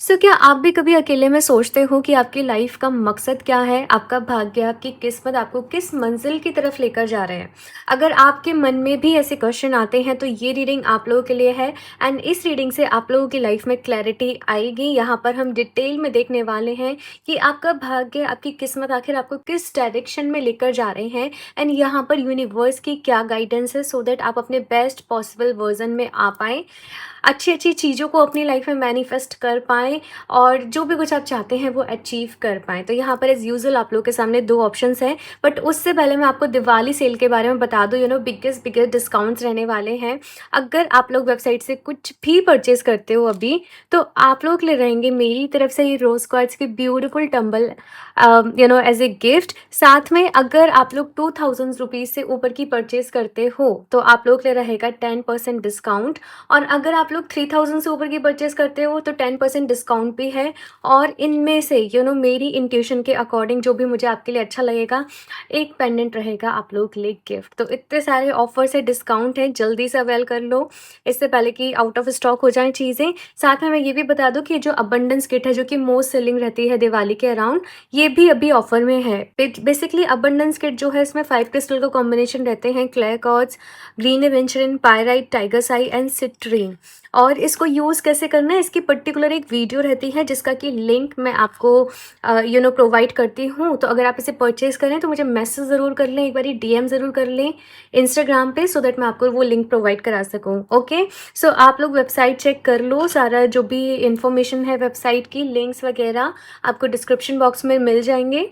क्या आप भी कभी अकेले में सोचते हो कि आपकी लाइफ का मकसद क्या है? आपका भाग्य, आपकी किस्मत आपको किस मंजिल की तरफ लेकर जा रहे हैं? अगर आपके मन में भी ऐसे क्वेश्चन आते हैं तो ये रीडिंग आप लोगों के लिए है। एंड इस रीडिंग से आप लोगों की लाइफ में क्लैरिटी आएगी। यहाँ पर हम डिटेल में देखने वाले हैं कि आपका भाग्य, आपकी किस्मत आखिर आपको किस डायरेक्शन में लेकर जा रहे हैं। एंड यहाँ पर यूनिवर्स की क्या गाइडेंस है, सो दैट आप अपने बेस्ट पॉसिबल वर्जन में आ पाएँ, अच्छी-अच्छी चीज़ों को अपनी लाइफ में मैनिफेस्ट कर पाएँ और जो भी कुछ आप चाहते हैं वो अचीव कर पाएँ। तो यहाँ पर एज़ यूजुअल आप लोगों के सामने 2 ऑप्शंस हैं, बट उससे पहले मैं आपको दिवाली सेल के बारे में बता दूँ। बिगेस्ट डिस्काउंट्स रहने वाले हैं। अगर आप लोग वेबसाइट से कुछ भी परचेज़ करते हो अभी, तो आप लोगों के लिए रहेंगे मेरी तरफ से ये रोज़ क्वार्ट्ज़ के beautiful tumble as a gift. साथ में अगर आप लोग 2000 रुपीज़ से ऊपर की परचेज़ करते हो, तो आप लोगों के लिए रहेगा 10% डिस्काउंट। और अगर आप लोग 3000 से ऊपर की परचेज़ करते हो तो 10% डिस्काउंट भी है। और इनमें से मेरी इंट्यूशन के अकॉर्डिंग जो भी मुझे आपके लिए अच्छा लगेगा, एक पेंडेंट रहेगा आप लोगों के लिए गिफ्ट। तो इतने सारे ऑफर्स है, डिस्काउंट है, जल्दी से अवेल कर लो इससे पहले कि आउट ऑफ स्टॉक हो जाएँ चीज़ें। साथ में मैं ये भी बता दूँ कि जो अबंडेंस किट है, जो कि मोस्ट सेलिंग रहती है दिवाली के अराउंड, ये भी अभी ऑफर में है। बेसिकली अबंडेंस किट जो है, इसमें 5 क्रिस्टल का कॉम्बिनेशन रहते हैं, clear quartz, green aventurine, pyrite, tiger's eye and citrine. और इसको यूज़ कैसे करना है, इसकी पर्टिकुलर एक वीडियो रहती है जिसका कि लिंक मैं आपको प्रोवाइड करती हूँ। तो अगर आप इसे परचेज़ करें तो मुझे मैसेज ज़रूर कर लें, एक बारी डीएम ज़रूर कर लें इंस्टाग्राम पे, सो दैट मैं आपको वो लिंक प्रोवाइड करा सकूँ। ओके, सो आप लोग वेबसाइट चेक कर लो, सारा जो भी इन्फॉर्मेशन है वेबसाइट की, लिंक्स वगैरह आपको डिस्क्रिप्शन बॉक्स में मिल जाएंगे,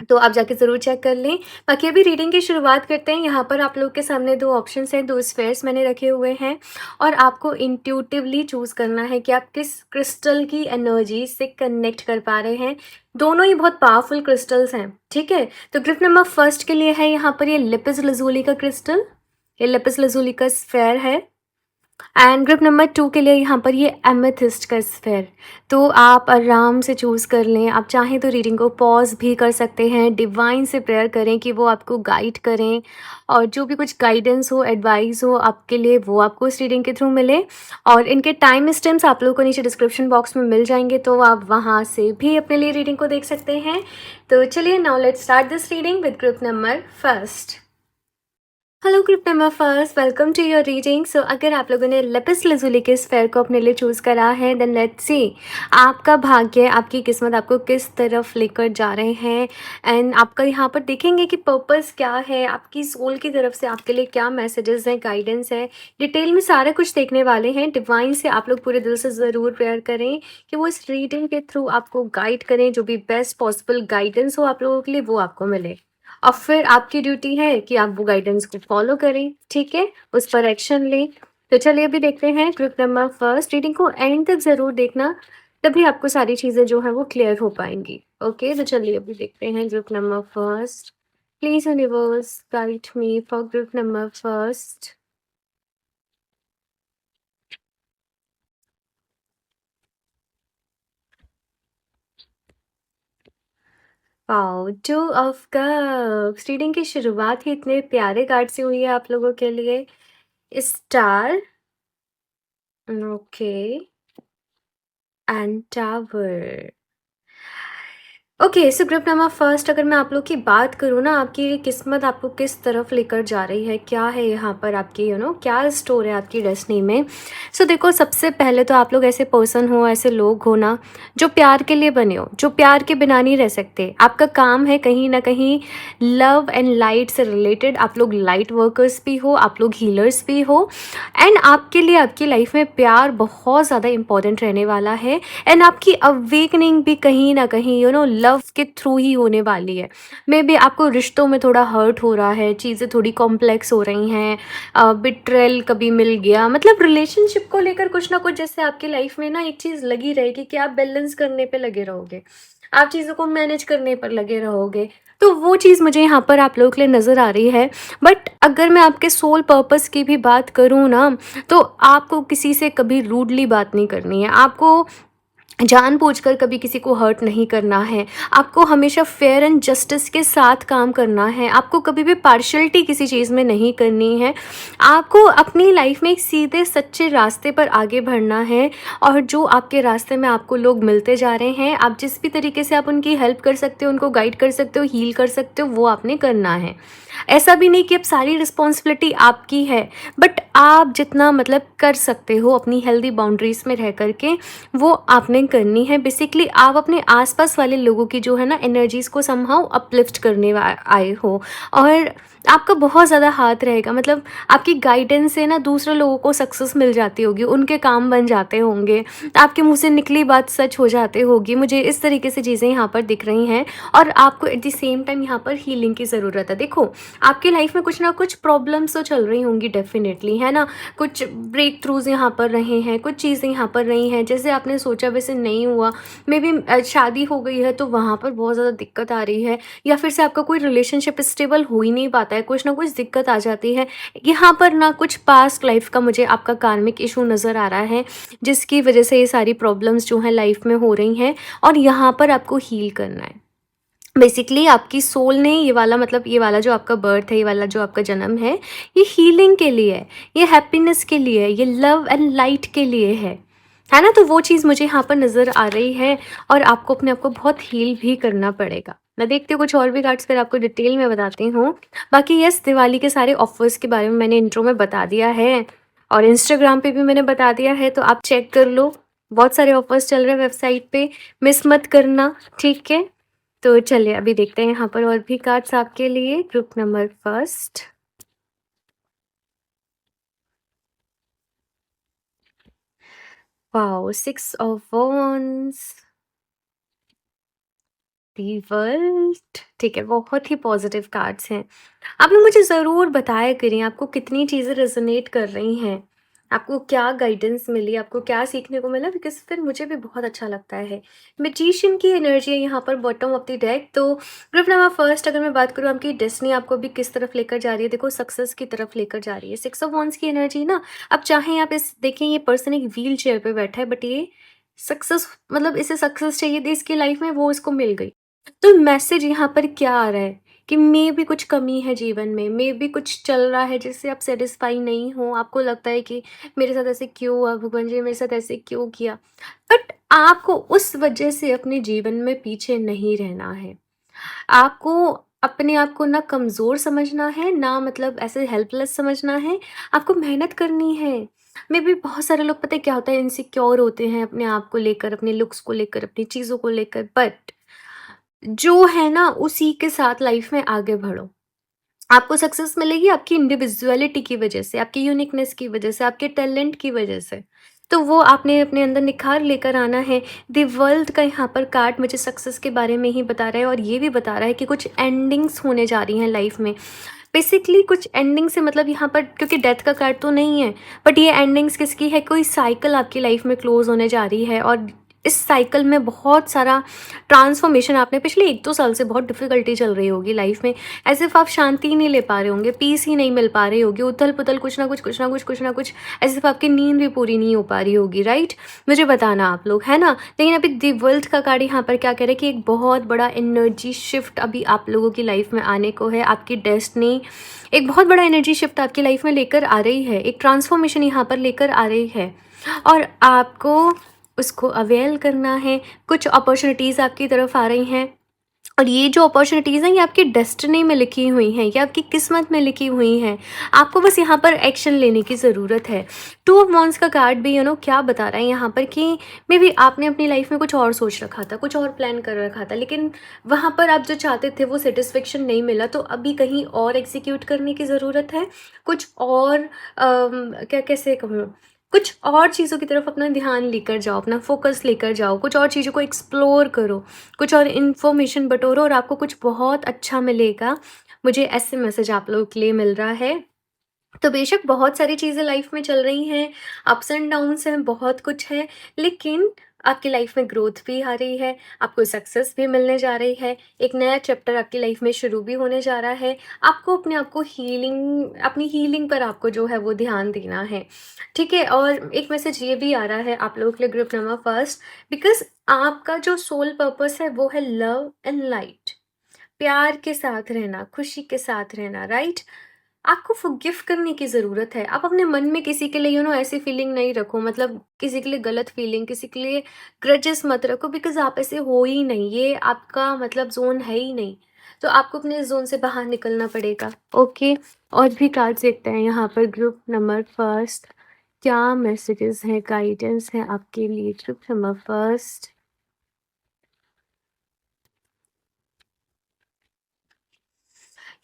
तो आप जाके ज़रूर चेक कर लें। बाकी अभी रीडिंग की शुरुआत करते हैं। यहाँ पर आप लोग के सामने 2 ऑप्शंस हैं, 2 स्फेयर्स मैंने रखे हुए हैं और आपको इंट्यूटिवली चूज़ करना है कि आप किस क्रिस्टल की एनर्जी से कनेक्ट कर पा रहे हैं। दोनों ही बहुत पावरफुल क्रिस्टल्स हैं, ठीक है? तो ग्रुप नंबर फर्स्ट के लिए है यहाँ पर ये लेपिस लज़ूली का क्रिस्टल, ये लेपिस लज़ूली का स्फेयर है। एंड ग्रुप नंबर 2 के लिए यहाँ पर ये एमेथिस्ट का स्फेयर। तो आप आराम से चूज़ कर लें। आप चाहें तो रीडिंग को पॉज भी कर सकते हैं, डिवाइन से प्रेयर करें कि वो आपको गाइड करें और जो भी कुछ गाइडेंस हो, एडवाइस हो आपके लिए, वो आपको इस रीडिंग के थ्रू मिले। और इनके टाइम स्टैम्प्स आप लोगों को नीचे डिस्क्रिप्शन बॉक्स में मिल जाएंगे, तो आप वहाँ से भी अपने लिए रीडिंग को देख सकते हैं। तो चलिए, now let's start this reading with group number first. Hello group number first, welcome to your reading. So अगर आप लोगों ने लेपिस लज़ूली के स्फेयर को अपने लिए चूज़ करा है, देन लेट्स सी आपका भाग्य, आपकी किस्मत आपको किस तरफ लेकर जा रहे हैं। एंड आपका यहाँ पर देखेंगे कि पर्पस क्या है, आपकी सोल की तरफ से आपके लिए क्या मैसेजेस हैं, गाइडेंस है, डिटेल में सारा कुछ देखने वाले हैं। डिवाइन से आप लोग पूरे दिल से ज़रूर प्रेयर करें कि वो इस रीडिंग के थ्रू आपको गाइड करें, जो भी बेस्ट पॉसिबल गाइडेंस हो आप लोगों के लिए, वो आपको मिले। और फिर आपकी ड्यूटी है कि आप वो गाइडेंस को फॉलो करें, ठीक है, उस पर एक्शन लें। तो चलिए अभी देखते हैं ग्रुप नंबर फर्स्ट। रीडिंग को एंड तक ज़रूर देखना, तभी आपको सारी चीज़ें जो है वो क्लियर हो पाएंगी। ओके, तो चलिए अभी देखते हैं group number first. Please universe guide me for group number first. Wow, 2 of cups. Reading की शुरुआत ही इतने प्यारे कार्ड से हुई है आप लोगों के लिए। Star, okay, and tower. Okay, so group number first, अगर मैं आप लोग की बात करूँ ना, आपकी किस्मत आपको किस तरफ लेकर जा रही है, क्या है यहाँ पर आपकी क्या स्टोर है आपकी डेस्टिनी में। सो देखो, सबसे पहले तो आप लोग ऐसे पर्सन हो, ऐसे लोग हो ना, जो प्यार के लिए बने हो, जो प्यार के बिना नहीं रह सकते। आपका काम है कहीं ना कहीं लव एंड लाइट से रिलेटेड। आप लोग लाइट वर्कर्स भी हो, आप लोग हीलर्स भी हो। एंड आपके लिए आपकी लाइफ में प्यार बहुत ज़्यादा इंपॉर्टेंट रहने वाला है। एंड आपकी अवेकनिंग भी कहीं ना कहीं लव के थ्रू ही होने वाली है। मे बी आपको रिश्तों में थोड़ा हर्ट हो रहा है, चीज़ें थोड़ी कॉम्प्लेक्स हो रही हैं, बिट्रेल कभी मिल गया, मतलब रिलेशनशिप को लेकर कुछ ना कुछ जैसे आपकी लाइफ में ना एक चीज़ लगी रहेगी कि आप बैलेंस करने पे लगे रहोगे, आप चीज़ों को मैनेज करने पर लगे रहोगे। तो वो चीज़ मुझे यहाँ पर आप लोगों के लिए नज़र आ रही है। बट अगर मैं आपके सोल पर्पस की भी बात करूँ ना, तो आपको किसी से कभी रूडली बात नहीं करनी है। आपको जानबूझकर कभी किसी को हर्ट नहीं करना है, आपको हमेशा फेयर एंड जस्टिस के साथ काम करना है, आपको कभी भी पार्शियलिटी किसी चीज़ में नहीं करनी है, आपको अपनी लाइफ में एक सीधे सच्चे रास्ते पर आगे बढ़ना है। और जो आपके रास्ते में आपको लोग मिलते जा रहे हैं, आप जिस भी तरीके से आप उनकी हेल्प कर सकते हो, उनको गाइड कर सकते हो, हील कर सकते हो, वो आपने करना है। ऐसा भी नहीं कि अब सारी रिस्पॉन्सिबिलिटी आपकी है, बट आप जितना मतलब कर सकते हो अपनी हेल्दी बाउंड्रीज़ में रह कर के, वो आपने करनी है। बेसिकली आप अपने आसपास वाले लोगों की जो है ना एनर्जीज़ को समहाउ अपलिफ्ट करने आए हो, और आपका बहुत ज़्यादा हाथ रहेगा। मतलब आपकी गाइडेंस से ना दूसरे लोगों को सक्सेस मिल जाती होगी, उनके काम बन जाते होंगे, आपके मुंह से निकली बात सच हो जाती होगी। मुझे इस तरीके से चीज़ें यहाँ पर दिख रही हैं, और आपको एट द सेम टाइम यहाँ पर हीलिंग की ज़रूरत है। देखो, आपकी लाइफ में कुछ ना कुछ प्रॉब्लम्स तो चल रही होंगी डेफिनेटली, है ना? कुछ ब्रेक थ्रूज यहाँ पर रहे हैं, कुछ चीज़ें यहाँ पर रही हैं जैसे आपने सोचा वैसे नहीं हुआ। मे बी शादी हो गई है तो वहाँ पर बहुत ज़्यादा दिक्कत आ रही है, या फिर से आपका कोई रिलेशनशिप स्टेबल हो ही नहीं पाता है, कुछ ना कुछ दिक्कत आ जाती है। यहाँ पर ना कुछ पास्ट लाइफ का मुझे आपका कार्मिक इशू नज़र आ रहा है, जिसकी वजह से ये सारी प्रॉब्लम्स जो हैं लाइफ में हो रही हैं, और यहाँ पर आपको हील करना है। बेसिकली आपकी सोल ने ये वाला, मतलब ये वाला जो आपका बर्थ है, ये वाला जो आपका जन्म है, ये हीलिंग के लिए है, ये हैप्पीनेस के लिए है, ये लव एंड लाइट के लिए है ना? तो वो चीज़ मुझे यहाँ पर नज़र आ रही है, और आपको अपने आप को बहुत हील भी करना पड़ेगा। मैं देखती हूँ कुछ और भी कार्ड्स फिर आपको डिटेल में बताती हूँ। बाकी यस, दिवाली के सारे ऑफर्स के बारे में मैंने इंट्रो में बता दिया है, और इंस्टाग्राम पे भी मैंने बता दिया है, तो आप चेक कर लो। बहुत सारे ऑफर्स चल रहे हैं वेबसाइट पे, मिस मत करना, ठीक है? तो चलिए अभी देखते हैं यहाँ पर और भी कार्ड्स आपके लिए। Group number first, wow, 6 of wands, reversed. ठीक है, बहुत ही पॉजिटिव कार्ड्स हैं। आप लोग मुझे ज़रूर बताया करें आपको कितनी चीज़ें रेजोनेट कर रही हैं, आपको क्या गाइडेंस मिली, आपको क्या सीखने को मिला, बिकॉज फिर मुझे भी बहुत अच्छा लगता है। मैजिशियन की एनर्जी है यहाँ पर बॉटम ऑफ द डेक। तो ग्रुप नंबर फर्स्ट, अगर मैं बात करूँ आपकी डेस्टिनी आपको भी किस तरफ लेकर जा रही है, देखो सक्सेस की तरफ लेकर जा रही है। 6 ऑफ वॉन्ड्स की एनर्जी ना, अब चाहे आप इस देखें, ये पर्सन एक व्हील चेयर पर बैठा है, बट ये सक्सेस, मतलब इसे सक्सेस चाहिए थी इसकी लाइफ में, वो इसको मिल गई। तो मैसेज यहाँ पर क्या आ रहा है कि मे भी कुछ कमी है जीवन में, मे भी कुछ चल रहा है जिससे आप सेटिस्फाई नहीं हो, आपको लगता है कि मेरे साथ ऐसे क्यों हुआ, भगवान जी ने मेरे साथ ऐसे क्यों किया। बट आपको उस वजह से अपने जीवन में पीछे नहीं रहना है। आपको अपने आप को ना कमज़ोर समझना है, ना मतलब ऐसे हेल्पलेस समझना है, आपको मेहनत करनी है। मे बी बहुत सारे लोग, पता है क्या होता है, इनसिक्योर होते हैं अपने आप को लेकर, अपने लुक्स को लेकर, अपनी चीज़ों को लेकर, बट जो है ना उसी के साथ लाइफ में आगे बढ़ो। आपको सक्सेस मिलेगी आपकी इंडिविजुअलिटी की वजह से, आपकी यूनिकनेस की वजह से, आपके टैलेंट की वजह से। तो वो आपने अपने अंदर निखार लेकर आना है। द वर्ल्ड का यहाँ पर कार्ड मुझे सक्सेस के बारे में ही बता रहा है, और ये भी बता रहा है कि कुछ एंडिंग्स होने जा रही हैं लाइफ में। बेसिकली कुछ एंडिंग से मतलब यहाँ पर, क्योंकि डेथ का कार्ड तो नहीं है, बट ये एंडिंग्स किसकी है, कोई साइकिल आपकी लाइफ में क्लोज होने जा रही है, और इस साइकिल में बहुत सारा ट्रांसफॉर्मेशन, आपने पिछले 1-2 साल से बहुत डिफ़िकल्टी चल रही होगी लाइफ में, एज़ इफ़ आप शांति ही नहीं ले पा रहे होंगे, पीस ही नहीं मिल पा रही होगी, उथल-पुथल, कुछ ना कुछ, कुछ ना कुछ, कुछ ना कुछ, एज़ इफ़ आपकी नींद भी पूरी नहीं हो पा रही होगी, राइट? मुझे बताना आप लोग, है ना? लेकिन अभी द वर्ल्ड का कार्ड यहाँ पर क्या कह रहा है कि एक बहुत बड़ा एनर्जी शिफ्ट अभी आप लोगों की लाइफ में आने को है। आपकी डेस्टिनी एक बहुत बड़ा एनर्जी शिफ्ट आपकी लाइफ में लेकर आ रही है, एक ट्रांसफॉर्मेशन यहाँ पर लेकर आ रही है, और आपको उसको अवेल करना है। कुछ अपॉर्चुनिटीज़ आपकी तरफ आ रही हैं, और ये जो अपॉर्चुनिटीज़ हैं ये आपकी डेस्टिनी में लिखी हुई हैं, ये आपकी किस्मत में लिखी हुई हैं। आपको बस यहाँ पर एक्शन लेने की ज़रूरत है। 2 ऑफ वॉन्ड्स का कार्ड भी क्या बता रहा है यहाँ पर कि मे बी आपने अपनी लाइफ में कुछ और सोच रखा था, कुछ और प्लान कर रखा था, लेकिन वहाँ पर आप जो चाहते थे वो सेटिस्फेक्शन नहीं मिला, तो अभी कहीं और एग्जीक्यूट करने की ज़रूरत है। कुछ और क्या कैसे कहूँ, कुछ और चीज़ों की तरफ अपना ध्यान लेकर जाओ, अपना फोकस लेकर जाओ, कुछ और चीज़ों को एक्सप्लोर करो, कुछ और इन्फॉर्मेशन बटोरो, और आपको कुछ बहुत अच्छा मिलेगा। मुझे ऐसे मैसेज आप लोगों के लिए मिल रहा है। तो बेशक बहुत सारी चीज़ें लाइफ में चल रही हैं, अप्स एंड डाउन्स हैं, बहुत कुछ है, लेकिन आपकी लाइफ में ग्रोथ भी आ रही है, आपको सक्सेस भी मिलने जा रही है, एक नया चैप्टर आपकी लाइफ में शुरू भी होने जा रहा है। आपको अपने आप को अपनी हीलिंग पर आपको जो है वो ध्यान देना है, ठीक है? और एक मैसेज ये भी आ रहा है आप लोगों के लिए ग्रुप नंबर फर्स्ट, बिकॉज़ आपका जो सोल पर्पस है वो है लव एंड लाइट। प्यार के साथ रहना, खुशी के साथ रहना, राइट? आपको फ़ॉरगिव करने की ज़रूरत है। आप अपने मन में किसी के लिए ऐसी फीलिंग नहीं रखो, मतलब किसी के लिए गलत फीलिंग, किसी के लिए ग्रजेस मत रखो, बिकॉज़ आप ऐसे हो ही नहीं, ये आपका मतलब ज़ोन है ही नहीं। तो आपको अपने इस ज़ोन से बाहर निकलना पड़ेगा, ओके? और भी कार्ड्स देखते हैं यहाँ पर ग्रुप नंबर फर्स्ट, क्या मैसेजेस हैं, गाइडेंस है आपके लिए group number first?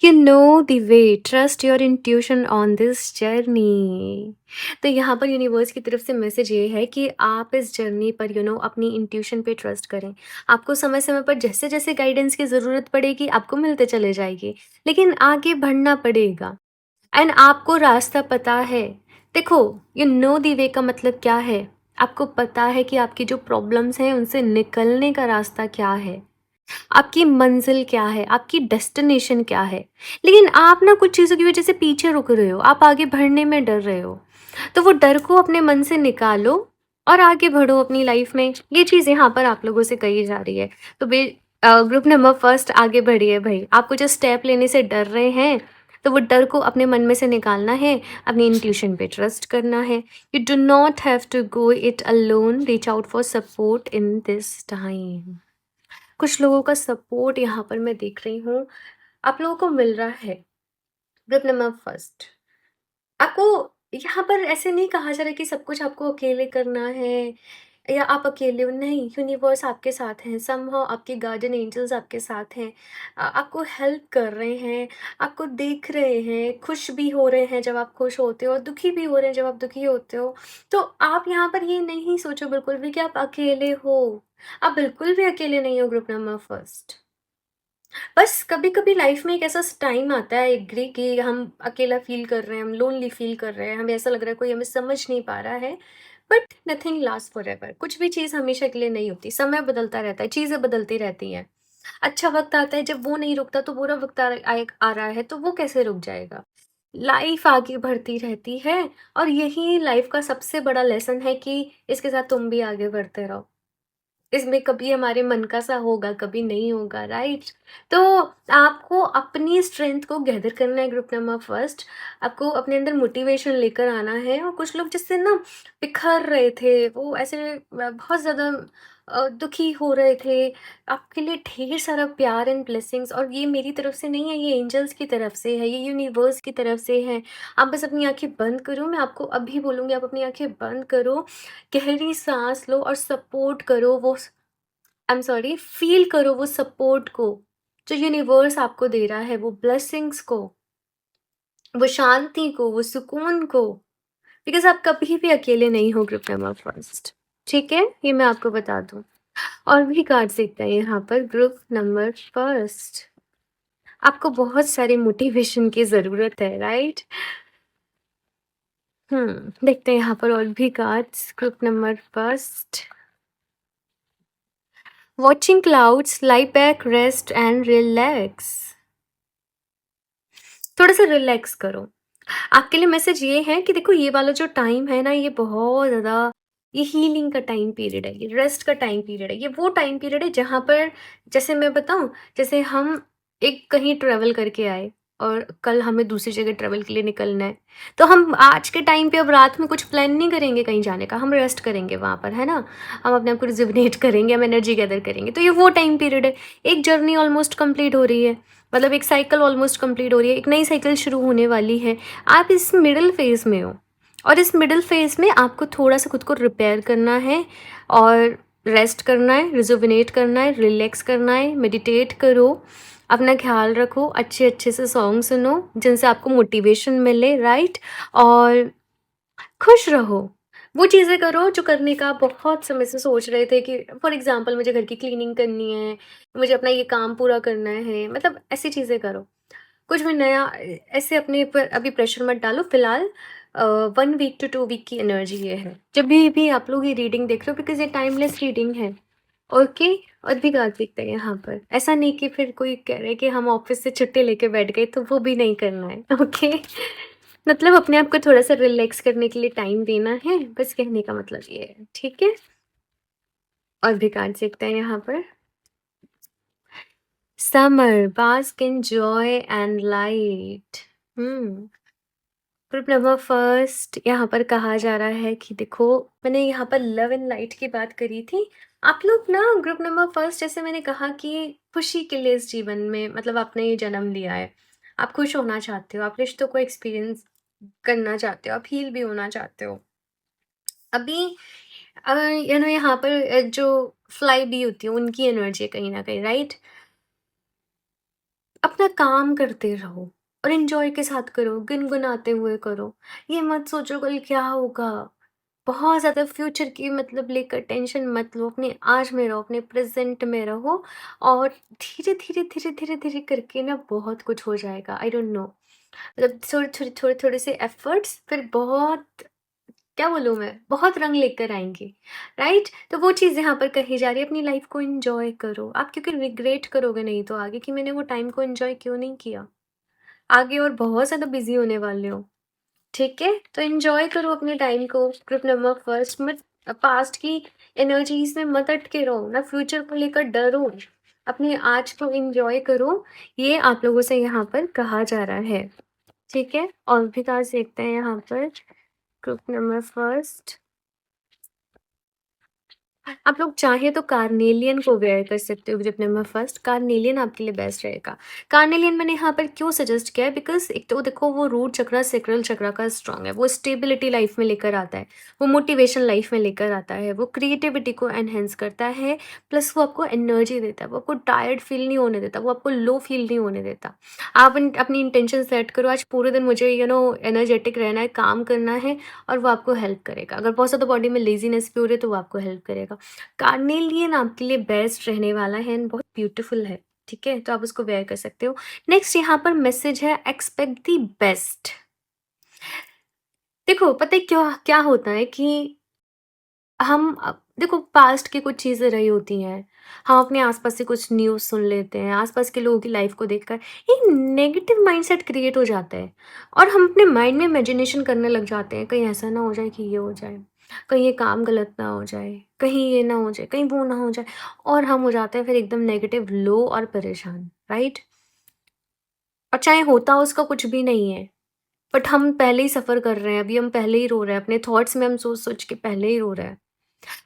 You know the way, trust your intuition on this journey। तो यहाँ पर यूनिवर्स की तरफ से मैसेज ये है कि आप इस जर्नी पर अपनी इंट्यूशन पे ट्रस्ट करें। आपको समय समय पर जैसे जैसे गाइडेंस की ज़रूरत पड़ेगी आपको मिलते चले जाएगी, लेकिन आगे बढ़ना पड़ेगा। एंड आपको रास्ता पता है। देखो, यू नो दी वे का मतलब क्या है? आपको पता है कि आपकी जो प्रॉब्लम्स हैं उनसे निकलने का रास्ता क्या है, आपकी मंजिल क्या है, आपकी डेस्टिनेशन क्या है। लेकिन आप ना कुछ चीज़ों की वजह से पीछे रुक रहे हो, आप आगे बढ़ने में डर रहे हो। तो वो डर को अपने मन से निकालो और आगे बढ़ो अपनी लाइफ में। ये चीज़ यहाँ पर आप लोगों से कही जा रही है। तो ग्रुप नंबर फर्स्ट, आगे बढ़िए भाई। आपको जो स्टेप लेने से डर रहे हैं, तो वो डर को अपने मन में से निकालना है, अपनी इंट्यूशन पे ट्रस्ट करना है। You do not have to go it alone, reach out for support in this time. कुछ लोगों का सपोर्ट यहाँ पर मैं देख रही हूँ, आप लोगों को मिल रहा है। ग्रुप नंबर फर्स्ट, आपको यहाँ पर ऐसे नहीं कहा जा रहा है कि सब कुछ आपको अकेले करना है या आप अकेले हो, नहीं, यूनिवर्स आपके साथ हैं, समहाउ आपके गार्डियन एंजल्स आपके साथ हैं, आपको हेल्प कर रहे हैं, आपको देख रहे हैं, खुश भी हो रहे हैं जब आप खुश होते हो और दुखी भी हो रहे हैं जब आप दुखी होते हो। तो आप यहाँ पर ये नहीं सोचो बिल्कुल भी कि आप अकेले हो, आप बिल्कुल भी अकेले नहीं हो ग्रुप नंबर फर्स्ट। बस कभी-कभी लाइफ में एक ऐसा टाइम आता है, एग्री, कि हम अकेला फ़ील कर रहे हैं, हम लोनली फ़ील कर रहे हैं, हमें ऐसा लग रहा है कोई हमें समझ नहीं पा रहा है। बट नथिंग लास्ट फॉरएवर, कुछ भी चीज़ हमेशा के लिए नहीं होती, समय बदलता रहता है, चीज़ें बदलती रहती हैं। अच्छा वक़्त आता है, जब वो नहीं रुकता तो बुरा वक़्त आ रहा है, तो वो कैसे रुक जाएगा? लाइफ आगे बढ़ती रहती है और यही लाइफ का सबसे बड़ा लेसन है कि इसके साथ तुम भी आगे बढ़ते रहो। इसमें कभी हमारे मन का सा होगा, कभी नहीं होगा, राइट? तो आपको अपनी स्ट्रेंथ को गैदर करना है ग्रुप नंबर फर्स्ट। आपको अपने अंदर मोटिवेशन लेकर आना है, और कुछ लोग जिससे ना बिखर रहे थे, वो ऐसे बहुत ज़्यादा दुखी हो रहे थे, आपके लिए ढेर सारा प्यार एंड ब्लेसिंग्स, और ये मेरी तरफ से नहीं है, ये एंजल्स की तरफ से है, ये यूनिवर्स की तरफ से है। आप बस अपनी आँखें बंद करो, मैं आपको अभी बोलूँगी, आप अपनी आँखें बंद करो, गहरी साँस लो और सपोर्ट करो वो आई एम सॉरी, फ़ील करो वो सपोर्ट को, जो यूनिवर्स आपको दे रहा है, वो ब्लेसिंग्स को, वो शांति को, वो सुकून को, बिकॉज़ आप कभी भी अकेले नहीं हो ग्रुप नंबर फर्स्ट, ठीक है? ये मैं आपको बता दूँ। और भी कार्ड्स देखते हैं यहाँ पर ग्रुप नंबर फर्स्ट। आपको बहुत सारी मोटिवेशन की ज़रूरत है, राइट? देखते हैं यहाँ पर और भी cards group number first. Watching clouds, lie back, rest and relax. थोड़ा-सा रिलैक्स करो। आपके लिए मैसेज ये है कि देखो, ये वाला जो टाइम है ना, ये बहुत ज़्यादा, ये हीलिंग का टाइम पीरियड है, ये रेस्ट का टाइम पीरियड है। ये वो टाइम पीरियड है जहाँ पर, जैसे मैं बताऊँ, जैसे हम एक कहीं ट्रैवल करके आए और कल हमें दूसरी जगह ट्रैवल के लिए निकलना है। तो हम आज के टाइम पे अब रात में कुछ प्लान नहीं करेंगे कहीं जाने का, हम रेस्ट करेंगे वहाँ पर, है ना? हम अपने आप को रिजुविनेट करेंगे, हम एनर्जी गैदर करेंगे। तो ये वो टाइम पीरियड है। एक जर्नी ऑलमोस्ट कंप्लीट हो रही है, मतलब एक साइकिल ऑलमोस्ट कंप्लीट हो रही है, एक नई साइकिल शुरू होने वाली है। आप इस मिडिल फेज़ में हो, और इस मिडिल फेज़ में आपको थोड़ा-सा खुद को रिपेयर करना है और रेस्ट करना है, रिजुविनेट करना है, रिलैक्स करना है, मेडिटेट करो, अपना ख़्याल रखो, अच्छे-अच्छे से सॉन्ग सुनो जिनसे आपको मोटिवेशन मिले, राइट? और खुश रहो। वो चीज़ें करो जो करने का आप बहुत समय से सोच रहे थे, कि फॉर एग्ज़ाम्पल मुझे घर की क्लीनिंग करनी है, मुझे अपना ये काम पूरा करना है, मतलब ऐसी चीज़ें करो। कुछ भी नया ऐसे अपने पर अभी प्रेशर मत डालो फ़िलहाल। 1 वीक टू 2 वीक की एनर्जी ये है। जब भी आप लोग ये रीडिंग देख रहे हो बिकॉज़ ये टाइमलेस रीडिंग है, ओके? और भी कार्तिक है यहाँ पर। ऐसा नहीं कि फिर कोई कह रहा है कि हम ऑफ़िस से छुट्टी लेके बैठ गए, तो वो भी नहीं करना है, ओके? मतलब अपने आप को थोड़ा-सा रिलैक्स करने के लिए टाइम देना है, बस कहने का मतलब ये है, ठीक है? और भी कार्ड सीखते हैं यहाँ पर। Summer, bask in joy and light. Group number first यहाँ पर कहा जा रहा है कि देखो, मैंने यहाँ पर लव एंड लाइट की बात करी थी। आप लोग ना ग्रुप नंबर फर्स्ट, जैसे मैंने कहा कि खुशी के लिए इस जीवन में, मतलब आपने ये जन्म लिया है, आप खुश होना चाहते हो, आप रिश्तों को एक्सपीरियंस करना चाहते हो, आप हील भी होना चाहते हो। अभी यहाँ पर जो फ्लाई बी होती है उनकी एनर्जी है कहीं ना कहीं, राइट? अपना काम करते रहो और एन्जॉय के साथ करो, गुनगुनाते हुए करो। ये मत सोचो कल क्या होगा। बहुत ज़्यादा फ्यूचर की मतलब लेकर टेंशन मत लो, अपने आज में रहो, अपने प्रेज़ेंट में रहो और धीरे-धीरे, धीरे-धीरे, धीरे करके ना बहुत कुछ हो जाएगा। आई डोंट नो, मतलब थोड़े-थोड़े से एफ़र्ट्स फिर बहुत, क्या बोलूँ मैं, बहुत रंग लेकर आएँगे, राइट? तो वो चीज़ यहाँ पर कही जा रही है, अपनी लाइफ़ को एन्जॉय करो। आप क्योंकि रिग्रेट करोगे नहीं तो आगे कि मैंने वो टाइम को एन्जॉय क्यों नहीं किया। आगे और बहुत ज़्यादा बिज़ी होने वाले हो, ठीक है? तो एन्जॉय करो अपने टाइम को। ग्रुप नंबर फर्स्ट मत, पास्ट की एनर्जीज़ में मत अटके रहो, ना फ्यूचर को लेकर डरो। अपने आज को एन्जॉय करो, ये आप लोगों से यहाँ पर कहा जा रहा है, ठीक है? और भी कार्ड्स देखते हैं यहाँ पर। ग्रुप नंबर फर्स्ट, आप लोग चाहें तो कार्नेलियन को वेयर कर सकते हो ग्रुप नंबर फर्स्ट। कार्नेलियन आपके लिए बेस्ट रहेगा। कार्नेलियन मैंने यहाँ पर क्यों सजेस्ट किया है, बिकॉज एक तो देखो वो रूट चक्रा सेक्रल चक्रा का स्ट्रॉन्ग है, वो स्टेबिलिटी लाइफ में लेकर आता है, वो मोटिवेशन लाइफ में लेकर आता है, वो क्रिएटिविटी को एनहेंस करता है, प्लस वो आपको एनर्जी देता है, वो आपको टायर्ड फील नहीं होने देता, वो आपको लो फील नहीं होने देता। आप अपनी इंटेंशन सेट करो, आज पूरे दिन मुझे एनर्जेटिक रहना है, काम करना है, और वो आपको हेल्प करेगा। अगर बहुत ज़्यादा बॉडी में लेजीनेस भी हो रही है तो वो आपको हेल्प करेगा। कार्नेलियन आपके लिए बेस्ट रहने वाला है एंड बहुत ब्यूटीफुल है, ठीक है? तो आप उसको वेयर कर सकते हो। नेक्स्ट यहाँ पर मैसेज है, एक्सपेक्ट द बेस्ट। देखो पता है क्या क्या होता है कि हम देखो पास्ट की कुछ चीज़ें रही होती हैं, हम अपने आसपास से कुछ न्यूज़ सुन लेते हैं, आसपास के लोगों की लाइफ को देखकर एक नेगेटिव माइंडसेट क्रिएट हो जाता है और हम अपने माइंड में इमेजिनेशन करने लग जाते हैं, कहीं ऐसा ना हो जाए कि ये हो जाए, कहीं ये काम गलत ना हो जाए, कहीं ये ना हो जाए, कहीं वो ना हो जाए, और हम हो जाते हैं फिर एकदम नेगेटिव, लो और परेशान, राइट? और चाहे होता उसका कुछ भी नहीं है, बट हम पहले ही सफ़र कर रहे हैं, अभी हम पहले ही रो रहे हैं, अपने थॉट्स में हम सोच सोच के पहले ही रो रहे हैं।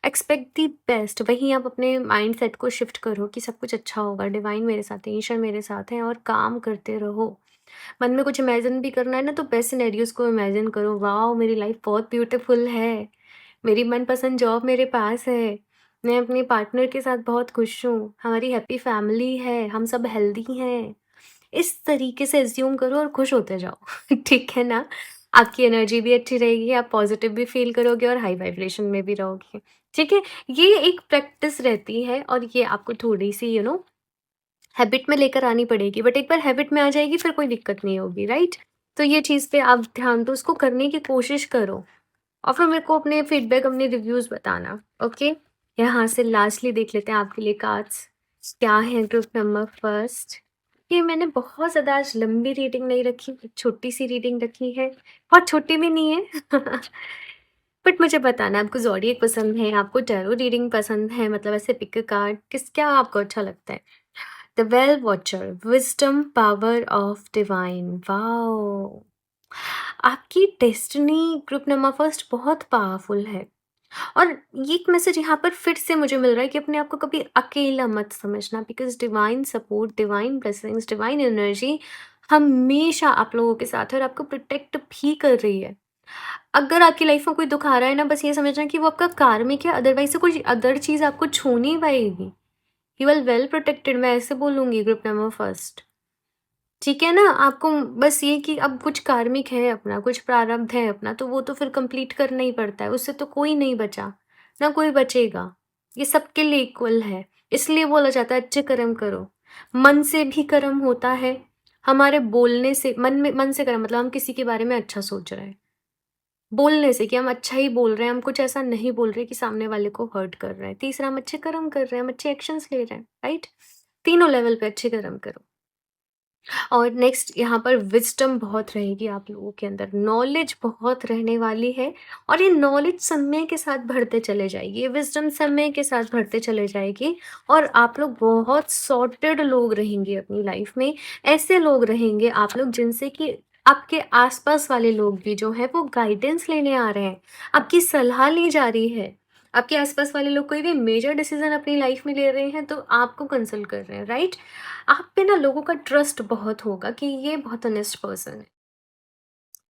एक्सपेक्ट द बेस्ट, वहीं आप अपने माइंडसेट को शिफ्ट करो कि सब कुछ अच्छा होगा, डिवाइन मेरे साथ है, ईश्वर मेरे साथ है, और काम करते रहो। मन में कुछ इमेजिन भी करना है ना तो बेस्ट सिनेरियोज को इमेजिन करो, वाओ मेरी लाइफ बहुत ब्यूटीफुल है, मेरी मनपसंद जॉब मेरे पास है, मैं अपने पार्टनर के साथ बहुत खुश हूँ, हमारी हैप्पी फैमिली है, हम सब हेल्दी हैं। इस तरीके से एज़्यूम करो और खुश होते जाओ। ठीक है ना? आपकी एनर्जी भी अच्छी रहेगी, आप पॉज़िटिव भी फ़ील करोगे और हाई वाइब्रेशन में भी रहोगे। ठीक है? ये एक प्रैक्टिस रहती है और ये आपको थोड़ी-सी हैबिट में लेकर आनी पड़ेगी, बट एक बार हैबिट में आ जाएगी फिर कोई दिक्कत नहीं होगी, राइट? तो ये चीज़ पे आप ध्यान दो, उसको करने की कोशिश करो और फिर मेरे को अपने फीडबैक, अपने रिव्यूज़ बताना, ओके? यहाँ से लास्टली देख लेते हैं आपके लिए कार्ड्स क्या है ग्रुप नंबर फर्स्ट। ये मैंने बहुत ज़्यादा आज लंबी रीडिंग नहीं रखी, एक छोटी-सी रीडिंग रखी है, बहुत छोटी भी नहीं है। बट मुझे बताना आपको ज़ोडिएक पसंद है, आपको टैरो रीडिंग पसंद है, मतलब ऐसे पिक अ कार्ड, क्या आपको अच्छा लगता है? The well watcher, wisdom power of divine, wow! आपकी डेस्टिनी ग्रुप नंबर फर्स्ट बहुत पावरफुल है। और ये एक मैसेज यहाँ पर फिर से मुझे मिल रहा है कि अपने आप को कभी अकेला मत समझना, because divine support, divine blessings, divine energy हमेशा आप लोगों के साथ है और आपको प्रोटेक्ट भी कर रही है। अगर आपकी लाइफ में कोई दुख आ रहा है ना, बस ये समझना कि वो आपका कार्मिक है, अदरवाइज से कोई अदर चीज़ आपको छू नहीं पाएगी। यू आर वेल प्रोटेक्टेड, मैं ऐसे बोलूँगी ग्रुप नंबर फर्स्ट। ठीक है ना? आपको बस ये कि अब कुछ कार्मिक है अपना, कुछ प्रारब्ध है अपना, तो वो तो फिर कंप्लीट करना ही पड़ता है, उससे तो कोई नहीं बचा, ना कोई बचेगा। ये सबके लिए इक्वल है, इसलिए बोला जाता है अच्छे कर्म करो। मन से भी कर्म होता है, हमारे बोलने से, मन से कर्म मतलब हम किसी के बारे में अच्छा सोच रहे हैं, बोलने से कि हम अच्छा ही बोल रहे हैं, हम कुछ ऐसा नहीं बोल रहे कि सामने वाले को हर्ट कर रहे हैं। तीसरा, हम अच्छे कर्म कर रहे हैं, हम अच्छे एक्शंस ले रहे हैं, राइट? तीनों लेवल पे अच्छे कर्म करो। और नेक्स्ट यहाँ पर विज़डम बहुत रहेगी आप लोगों के अंदर, नॉलेज बहुत रहने वाली है और ये नॉलेज समय के साथ बढ़ते चले जाएगी, ये विज़डम समय के साथ बढ़ते चले जाएगी और आप लोग बहुत सॉर्टेड लोग रहेंगे अपनी लाइफ में। ऐसे लोग रहेंगे आप लोग जिनसे कि आपके आस-पास वाले लोग भी जो हैं वो गाइडेंस लेने आ रहे हैं, आपकी सलाह ली जा रही है। आपके आस-पास वाले लोग कोई भी मेजर डिसीज़न अपनी लाइफ में ले रहे हैं तो आपको कंसल्ट कर रहे हैं, राइट? आप पे ना लोगों का ट्रस्ट बहुत होगा कि ये बहुत ऑनेस्ट पर्सन है।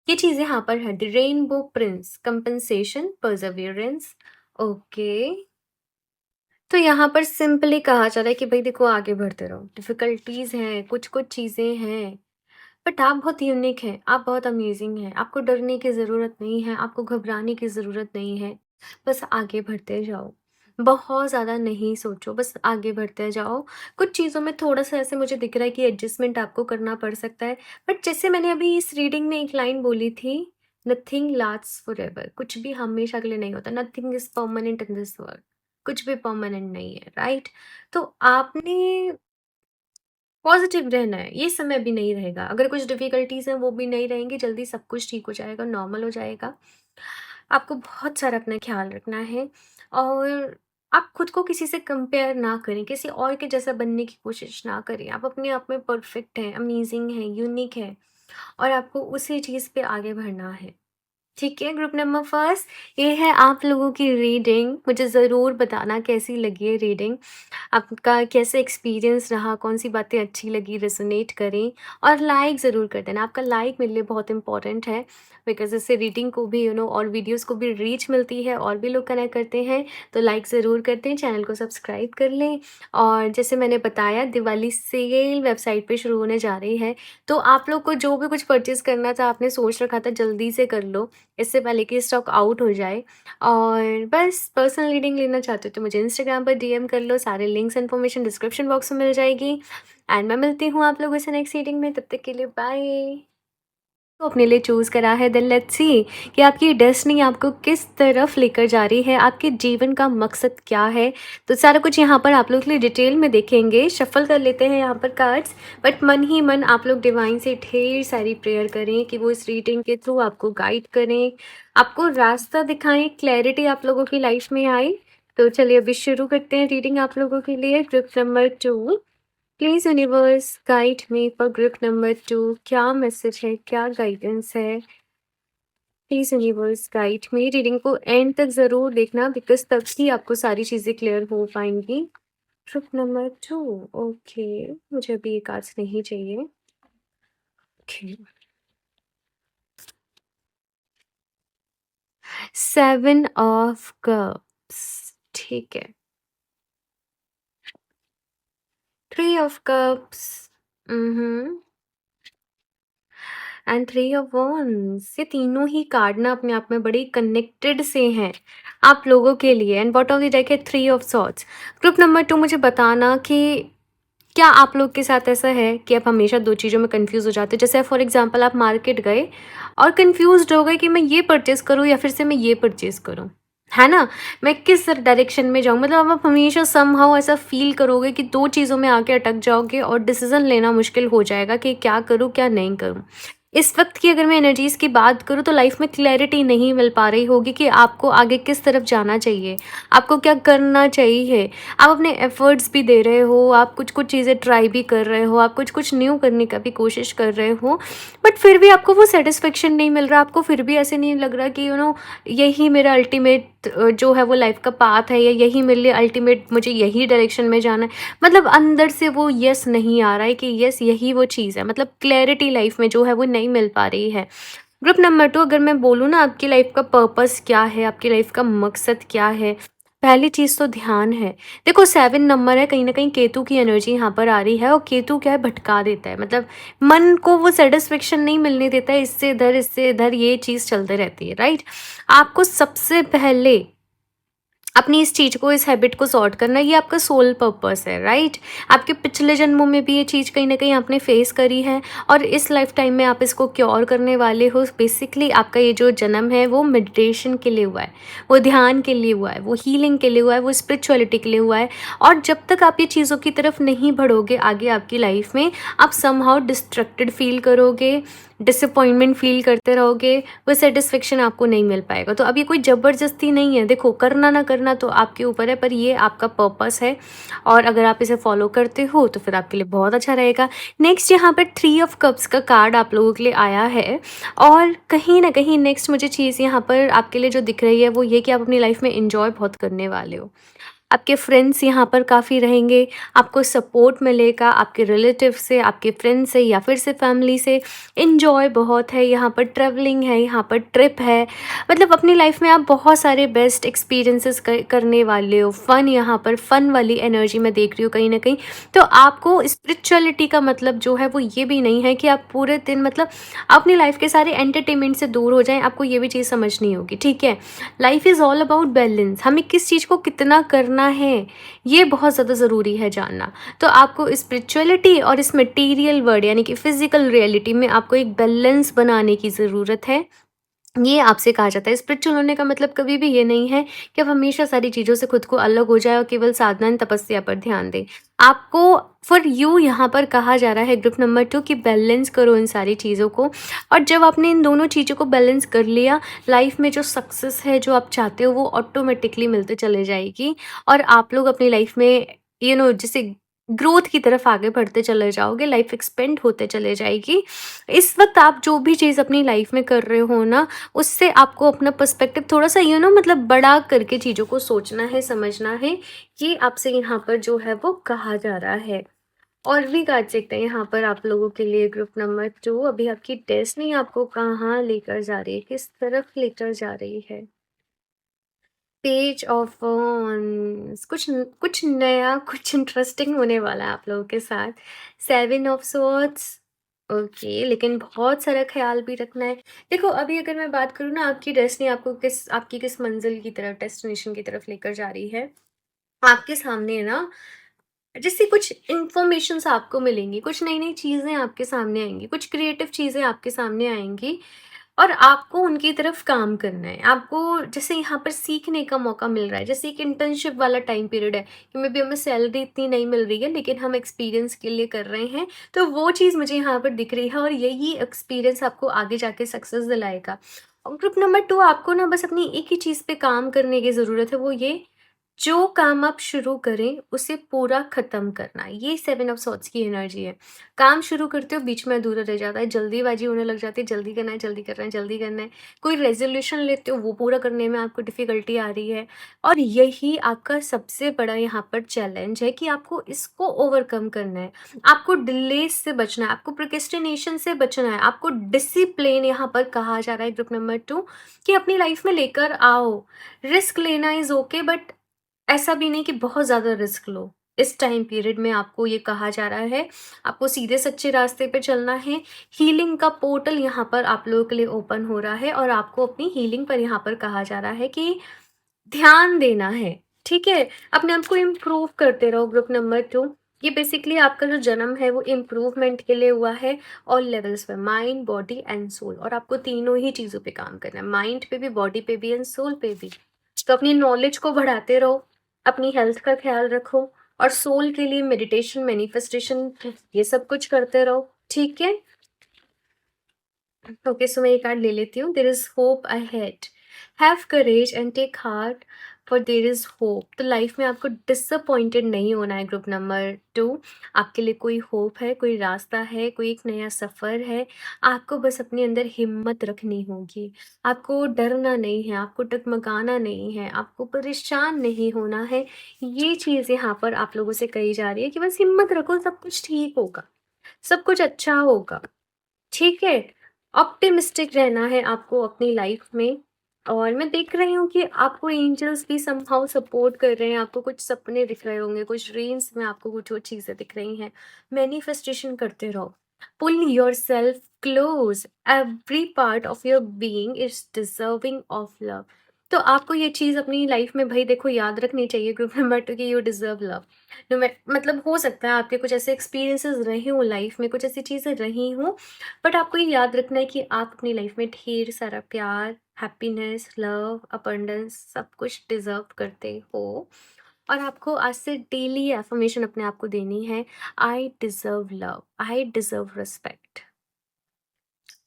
ये चीज़ यहाँ पर है, the rainbow Prince, compensation, Perseverance. Okay, तो यहाँ पर सिंपली कहा जा रहा है कि भाई देखो आगे बढ़ते रहो, डिफिकल्टीज हैं, कुछ कुछ चीज़ें हैं, बट आप बहुत यूनिक हैं, आप बहुत अमेजिंग हैं, आपको डरने की ज़रूरत नहीं है, आपको घबराने की ज़रूरत नहीं है, बस आगे बढ़ते जाओ। बहुत ज़्यादा नहीं सोचो, बस आगे बढ़ते जाओ। कुछ चीज़ों में थोड़ा-सा ऐसे मुझे दिख रहा है कि एडजस्टमेंट आपको करना पड़ सकता है, बट जैसे मैंने अभी इस रीडिंग में एक लाइन बोली थी, नथिंग लास्ट्स फॉरएवर, कुछ भी हमेशा के लिए नहीं होता, nothing is permanent in this world, कुछ भी परमानेंट नहीं है, राइट? तो आपने पॉजिटिव रहना है, ये समय भी नहीं रहेगा। अगर कुछ डिफ़िकल्टीज़ हैं, वो भी नहीं रहेंगी, जल्दी सब कुछ ठीक हो जाएगा, नॉर्मल हो जाएगा। आपको बहुत सारा अपना ख़्याल रखना है और आप खुद को किसी से कंपेयर ना करें, किसी और के जैसा बनने की कोशिश ना करें। आप अपने आप में परफ़ेक्ट हैं, अमेज़िंग हैं, यूनिक हैं और आपको उसी चीज़ पे आगे बढ़ना है। ठीक है, ग्रुप नंबर फर्स्ट, ये है आप लोगों की रीडिंग। मुझे ज़रूर बताना कैसी लगी है रीडिंग, आपका कैसे एक्सपीरियंस रहा, कौन-सी बातें अच्छी लगी, रेज़ोनेट करें और लाइक ज़रूर कर देना। आपका लाइक मेरे लिए बहुत इम्पोर्टेंट है बिकॉज़ इससे रीडिंग को भी और वीडियोज़ को भी रीच मिलती है और भी लोग कनेक्ट करते हैं। तो लाइक ज़रूर कर दें, चैनल को सब्सक्राइब कर लें और जैसे मैंने बताया दिवाली सेल वेबसाइट पे शुरू होने जा रही है, तो आप लोग को जो भी कुछ परचेज़ करना था, आपने सोच रखा था, जल्दी से कर लो, इससे पहले कि स्टॉक आउट हो जाए। और बस पर्सनल रीडिंग लेना चाहते हो तो मुझे इंस्टाग्राम पर डीएम कर लो, सारे लिंक्स इन्फॉर्मेशन डिस्क्रिप्शन बॉक्स में मिल जाएगी। एंड मैं मिलती हूँ आप लोगों से नेक्स्ट रीडिंग में, तब तक के लिए बाय। तो अपने लिए चूज़ करा है, देन लेट्स सी कि आपकी डेस्टिनी आपको किस तरफ लेकर जा रही है, आपके जीवन का मकसद क्या है। तो सारा कुछ यहाँ पर आप लोग के लिए डिटेल में देखेंगे। शफल कर लेते हैं यहाँ पर कार्ड्स, बट मन ही मन आप लोग डिवाइन से ढेर सारी प्रेयर करें कि वो इस रीडिंग के थ्रू आपको गाइड करें, आपको रास्ता दिखाएं, क्लैरिटी आप लोगों की लाइफ में आए। तो चलिए अभी शुरू करते हैं रीडिंग आप लोगों के लिए। Group number 2, please universe guide me for group number 2। क्या मैसेज है, क्या गाइडेंस है? Please universe guide me. Reading को एंड तक ज़रूर देखना बिकॉज तब ही आपको सारी चीज़ें क्लियर हो पाएंगी। ग्रुप नंबर 2, ओके, मुझे अभी ये कार्ड्स नहीं चाहिए। ओके, 7 ऑफ कप्स, ठीक है, 3 of cups, and 3 of wands. ये तीनों ही कार्ड ना अपने आप में बड़ी कनेक्टेड से हैं आप लोगों के लिए। And bottom of the deck है 3 ऑफ सॉर्ड्स। ग्रुप नंबर 2, मुझे बताना कि क्या आप लोग के साथ ऐसा है कि आप हमेशा दो चीज़ों में कंफ्यूज हो जाते हो। जैसे फॉर एग्जांपल आप मार्केट गए और कंफ्यूज्ड हो गए कि मैं ये परचेज़ करूँ या फिर से मैं ये परचेज़ करूँ, है ना? मैं किस डायरेक्शन में जाऊँ, मतलब आप हमेशा समहाउ ऐसा फील करोगे कि दो चीज़ों में आके अटक जाओगे और डिसीजन लेना मुश्किल हो जाएगा कि क्या करूँ क्या नहीं करूँ। इस वक्त की अगर मैं एनर्जीज़ की बात करूँ तो लाइफ में क्लैरिटी नहीं मिल पा रही होगी कि आपको आगे किस तरफ जाना चाहिए, आपको क्या करना चाहिए। आप अपने एफर्ट्स भी दे रहे हो, आप कुछ कुछ चीज़ें ट्राई भी कर रहे हो, आप कुछ कुछ न्यू करने का भी कोशिश कर रहे हो, बट फिर भी आपको वो सेटिस्फेक्शन नहीं मिल रहा। आपको फिर भी ऐसे नहीं लग रहा कि यही मेरा अल्टीमेट जो है वो लाइफ का पाथ है, या यही मेरे लिए अल्टीमेट, मुझे यही डायरेक्शन में जाना है। मतलब अंदर से वो यस नहीं आ रहा है कि यस यही वो चीज़ है। मतलब क्लैरिटी लाइफ में जो है वो नहीं मिल पा रही है। ग्रुप नंबर 2, अगर मैं बोलूँ ना आपकी लाइफ का पर्पस क्या है, आपकी लाइफ का मकसद क्या है, पहली चीज़ तो ध्यान है। देखो 7 नंबर है, कहीं न कहीं केतु की एनर्जी यहाँ पर आ रही है और केतु क्या है, भटका देता है। मतलब मन को वो सैटिस्फैक्शन नहीं मिलने देता है, इससे इधर ये चीज़ चलते रहती है, राइट? आपको सबसे पहले अपनी इस चीज़ को, इस हैबिट को सॉर्ट करना, ये आपका सोल पर्पस है, राइट? आपके पिछले जन्मों में भी ये चीज़ कहीं न कहीं आपने फेस करी है और इस लाइफ टाइम में आप इसको क्योर करने वाले हो। बेसिकली आपका ये जो जन्म है वो मेडिटेशन के लिए हुआ है, वो ध्यान के लिए हुआ है, वो हीलिंग के लिए हुआ है, वो स्पिरिचुअलिटी के लिए हुआ है। और जब तक आप ये चीज़ों की तरफ नहीं बढ़ोगे आगे आपकी लाइफ में, आप समहाउ डिस्ट्रैक्टेड फ़ील करोगे, डिसअपॉइंटमेंट फ़ील करते रहोगे, वो सैटिस्फैक्शन आपको नहीं मिल पाएगा। तो अब ये कोई ज़बरदस्ती नहीं है, देखो करना ना करना तो आपके ऊपर है, पर ये आपका पर्पस है और अगर आप इसे फॉलो करते हो तो फिर आपके लिए बहुत अच्छा रहेगा। नेक्स्ट यहाँ पर 3 ऑफ कप्स का कार्ड आप लोगों के लिए आया है और कहीं न कहीं नेक्स्ट मुझे चीज़ यहाँ पर आपके लिए जो दिख रही है वो ये कि आप अपनी लाइफ़ में एन्जॉय बहुत करने वाले हो। आपके फ्रेंड्स यहाँ पर काफ़ी रहेंगे, आपको सपोर्ट मिलेगा आपके रिलेटिव से, आपके फ्रेंड से या फिर से फैमिली से। एन्जॉय बहुत है, यहाँ पर ट्रैवलिंग है, यहाँ पर ट्रिप है, मतलब अपनी लाइफ में आप बहुत सारे बेस्ट एक्सपीरियंसेस करने वाले हो। फ़न, यहाँ पर फ़न वाली एनर्जी मैं देख रही हूँ कहीं न कहीं। तो आपको स्पिरिचुअलिटी का मतलब जो है वो ये भी नहीं है कि आप पूरे दिन मतलब अपनी लाइफ के सारे एंटरटेनमेंट से दूर हो जाएँ, आपको ये भी चीज़ समझनी होगी, ठीक है? Life is all about balance, हमें किस चीज़ को कितना करना है ये बहुत ज़्यादा ज़रूरी है जानना। तो आपको स्पिरिचुअलिटी और इस मटेरियल वर्ल्ड यानी कि फिजिकल रियलिटी में आपको एक बैलेंस बनाने की ज़रूरत है। ये आपसे कहा जाता है। स्पिरिचुअल होने का मतलब कभी भी ये नहीं है कि आप हमेशा सारी चीज़ों से खुद को अलग हो जाए और केवल साधना एंड तपस्या पर ध्यान दें। आपको फॉर यू यहाँ पर कहा जा रहा है ग्रुप नंबर 2 कि बैलेंस करो इन सारी चीज़ों को। और जब आपने इन दोनों चीज़ों को बैलेंस कर लिया, लाइफ में जो सक्सेस है, जो आप चाहते हो वो ऑटोमेटिकली मिलते चले जाएगी और आप लोग अपनी लाइफ में जैसे ग्रोथ की तरफ आगे बढ़ते चले जाओगे, लाइफ एक्सपेंड होते चले जाएगी। इस वक़्त आप जो भी चीज़ अपनी लाइफ में कर रहे हो ना, उससे आपको अपना पर्सपेक्टिव थोड़ा-सा मतलब बड़ा करके चीज़ों को सोचना है, समझना है। ये आपसे यहाँ पर जो है वो कहा जा रहा है। और भी कार्ड्स देखते हैं यहाँ पर आप लोगों के लिए ग्रुप नंबर 2। अभी आपकी डेस्टिनी आपको कहाँ लेकर जा रही है? किस तरफ लेकर जा रही है? पेज ऑफ वॉन्ड्स, कुछ नया, कुछ इंटरेस्टिंग होने वाला है आप लोगों के साथ। 7 ऑफ स्वॉर्ड्स, ओके, लेकिन बहुत सारा ख़्याल भी रखना है। देखो अभी अगर मैं बात करूँ ना, आपकी डेस्टिनी आपको आपकी किस मंज़िल की तरफ, डेस्टिनेशन की तरफ लेकर जा रही है। आपके सामने है ना, जैसे कुछ इन्फॉर्मेशंस आपको मिलेंगी, कुछ नई-नई चीज़ें आपके सामने आएँगी, कुछ क्रिएटिव चीज़ें आपके सामने आएँगी और आपको उनकी तरफ काम करना है। आपको जैसे यहाँ पर सीखने का मौका मिल रहा है, जैसे एक इंटर्नशिप वाला टाइम पीरियड है कि मे बी हमें सैलरी इतनी नहीं मिल रही है, लेकिन हम एक्सपीरियंस के लिए कर रहे हैं। तो वो चीज़ मुझे यहाँ पर दिख रही है और यही एक्सपीरियंस आपको आगे जाके सक्सेस दिलाएगा। और ग्रुप नंबर 2, आपको ना बस अपनी एक ही चीज़ पे काम करने की ज़रूरत है, वो ये, जो काम आप शुरू करें उसे पूरा खत्म करना। ये 7 ऑफ सॉर्ड्स की एनर्जी है। काम शुरू करते हो बीच में अधूरा रह जाता है, जल्दीबाजी होने लग जाती है, जल्दी करना है, जल्दी करना है, जल्दी करना है। कोई रेज़ोल्यूशन लेते हो वो पूरा करने में आपको डिफ़िकल्टी आ रही है और यही आपका सबसे बड़ा यहाँ पर चैलेंज है कि आपको इसको ओवरकम करना है। आपको डिलेज़ से बचना है, आपको प्रोक्रेस्टिनेशन से बचना है, आपको डिसिप्लिन यहाँ पर कहा जा रहा है ग्रुप नंबर 2 कि अपनी लाइफ़ में लेकर आओ। रिस्क लेना इज़ ओके, बट ऐसा भी नहीं कि बहुत ज़्यादा रिस्क लो। इस टाइम पीरियड में आपको ये कहा जा रहा है, आपको सीधे सच्चे रास्ते पे चलना है। हीलिंग का पोर्टल यहाँ पर आप लोगों के लिए ओपन हो रहा है और आपको अपनी हीलिंग पर यहाँ पर कहा जा रहा है कि ध्यान देना है, ठीक है? अपने आप को इम्प्रूव करते रहो ग्रुप नंबर 2। ये बेसिकली आपका जो जन्म है वो इम्प्रूवमेंट के लिए हुआ है ऑल लेवल्स पे, माइंड, बॉडी एंड सोल, और आपको तीनों ही चीज़ों पे काम करना है, माइंड पे भी, बॉडी पे भी एंड सोल पे भी। तो अपनी नॉलेज को बढ़ाते रहो, अपनी हेल्थ का ख्याल रखो और सोल के लिए मेडिटेशन, मैनिफेस्टेशन, ये सब कुछ करते रहो, ठीक है? ओके, सो मैं ये कार्ड ले लेती हूँ। There is hope ahead, have courage and take heart, for there is hope. तो लाइफ में आपको डिसअपॉइंटेड नहीं होना है ग्रुप नंबर 2। आपके लिए कोई होप है, कोई रास्ता है, कोई एक नया सफ़र है। आपको बस अपने अंदर हिम्मत रखनी होगी। आपको डरना नहीं है, आपको डगमगाना नहीं है, आपको परेशान नहीं होना है। ये चीज़ यहाँ पर आप लोगों से कही जा रही है कि बस हिम्मत रखो, सब कुछ ठीक होगा, सब कुछ अच्छा होगा। ठीक है? ऑप्टिमिस्टिक रहना है आपको अपनी लाइफ में। और मैं देख रही हूँ कि आपको एंजल्स भी समहाउ सपोर्ट कर रहे हैं, आपको कुछ सपने दिख रहे होंगे, कुछ ड्रीम्स में आपको कुछ वो चीज़ें दिख रही हैं। मैनिफेस्टेशन करते रहो। Pull yourself close, every part of your being is deserving of love. तो आपको ये चीज़ अपनी लाइफ में भई देखो याद रखनी चाहिए ग्रुप नंबर 2 कि यू डिज़र्व लव। नो मै मतलब हो सकता है आपके कुछ ऐसे एक्सपीरियंसेस रहे हों लाइफ में, कुछ ऐसी चीज़ें रही हों, बट आपको ये याद रखना है कि आप अपनी लाइफ में ढेर सारा प्यार, हैप्पीनेस, लव, अबंडेंस सब कुछ डिज़र्व करते हो। और आपको आज से डेली अफ़र्मेशन अपने आप को देनी है, I deserve love, I deserve respect.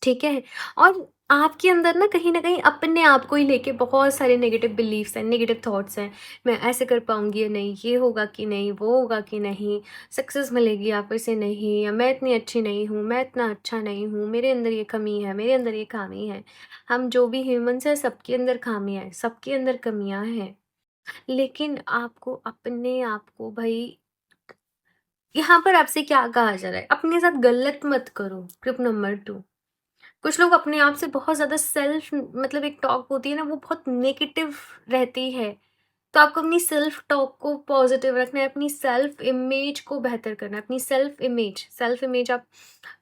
ठीक है? और आपके अंदर ना कहीं न कहीं अपने आप को ही लेके बहुत सारे नेगेटिव बिलीफ्स हैं, नेगेटिव थॉट्स हैं। मैं ऐसे कर पाऊँगी या नहीं, ये होगा कि नहीं, वो होगा कि नहीं, सक्सेस मिलेगी या फिर से नहीं, या मैं इतनी अच्छी नहीं हूँ, मैं इतना अच्छा नहीं हूँ, मेरे अंदर ये कमी है, मेरे अंदर ये खामी है। हम जो भी ह्यूमन्स हैं सबके अंदर खामियाँ हैं, सबके अंदर कमियाँ हैं। लेकिन आपको अपने आप को भई यहाँ पर आपसे क्या कहा जा रहा है, अपने साथ गलत मत करो, टिप नंबर 2। कुछ लोग अपने आप से बहुत ज़्यादा सेल्फ मतलब एक टॉक होती है ना, वो बहुत नेगेटिव रहती है। तो आपको अपनी सेल्फ टॉक को पॉजिटिव रखना है, अपनी सेल्फ इमेज को बेहतर करना है। अपनी सेल्फ इमेज आप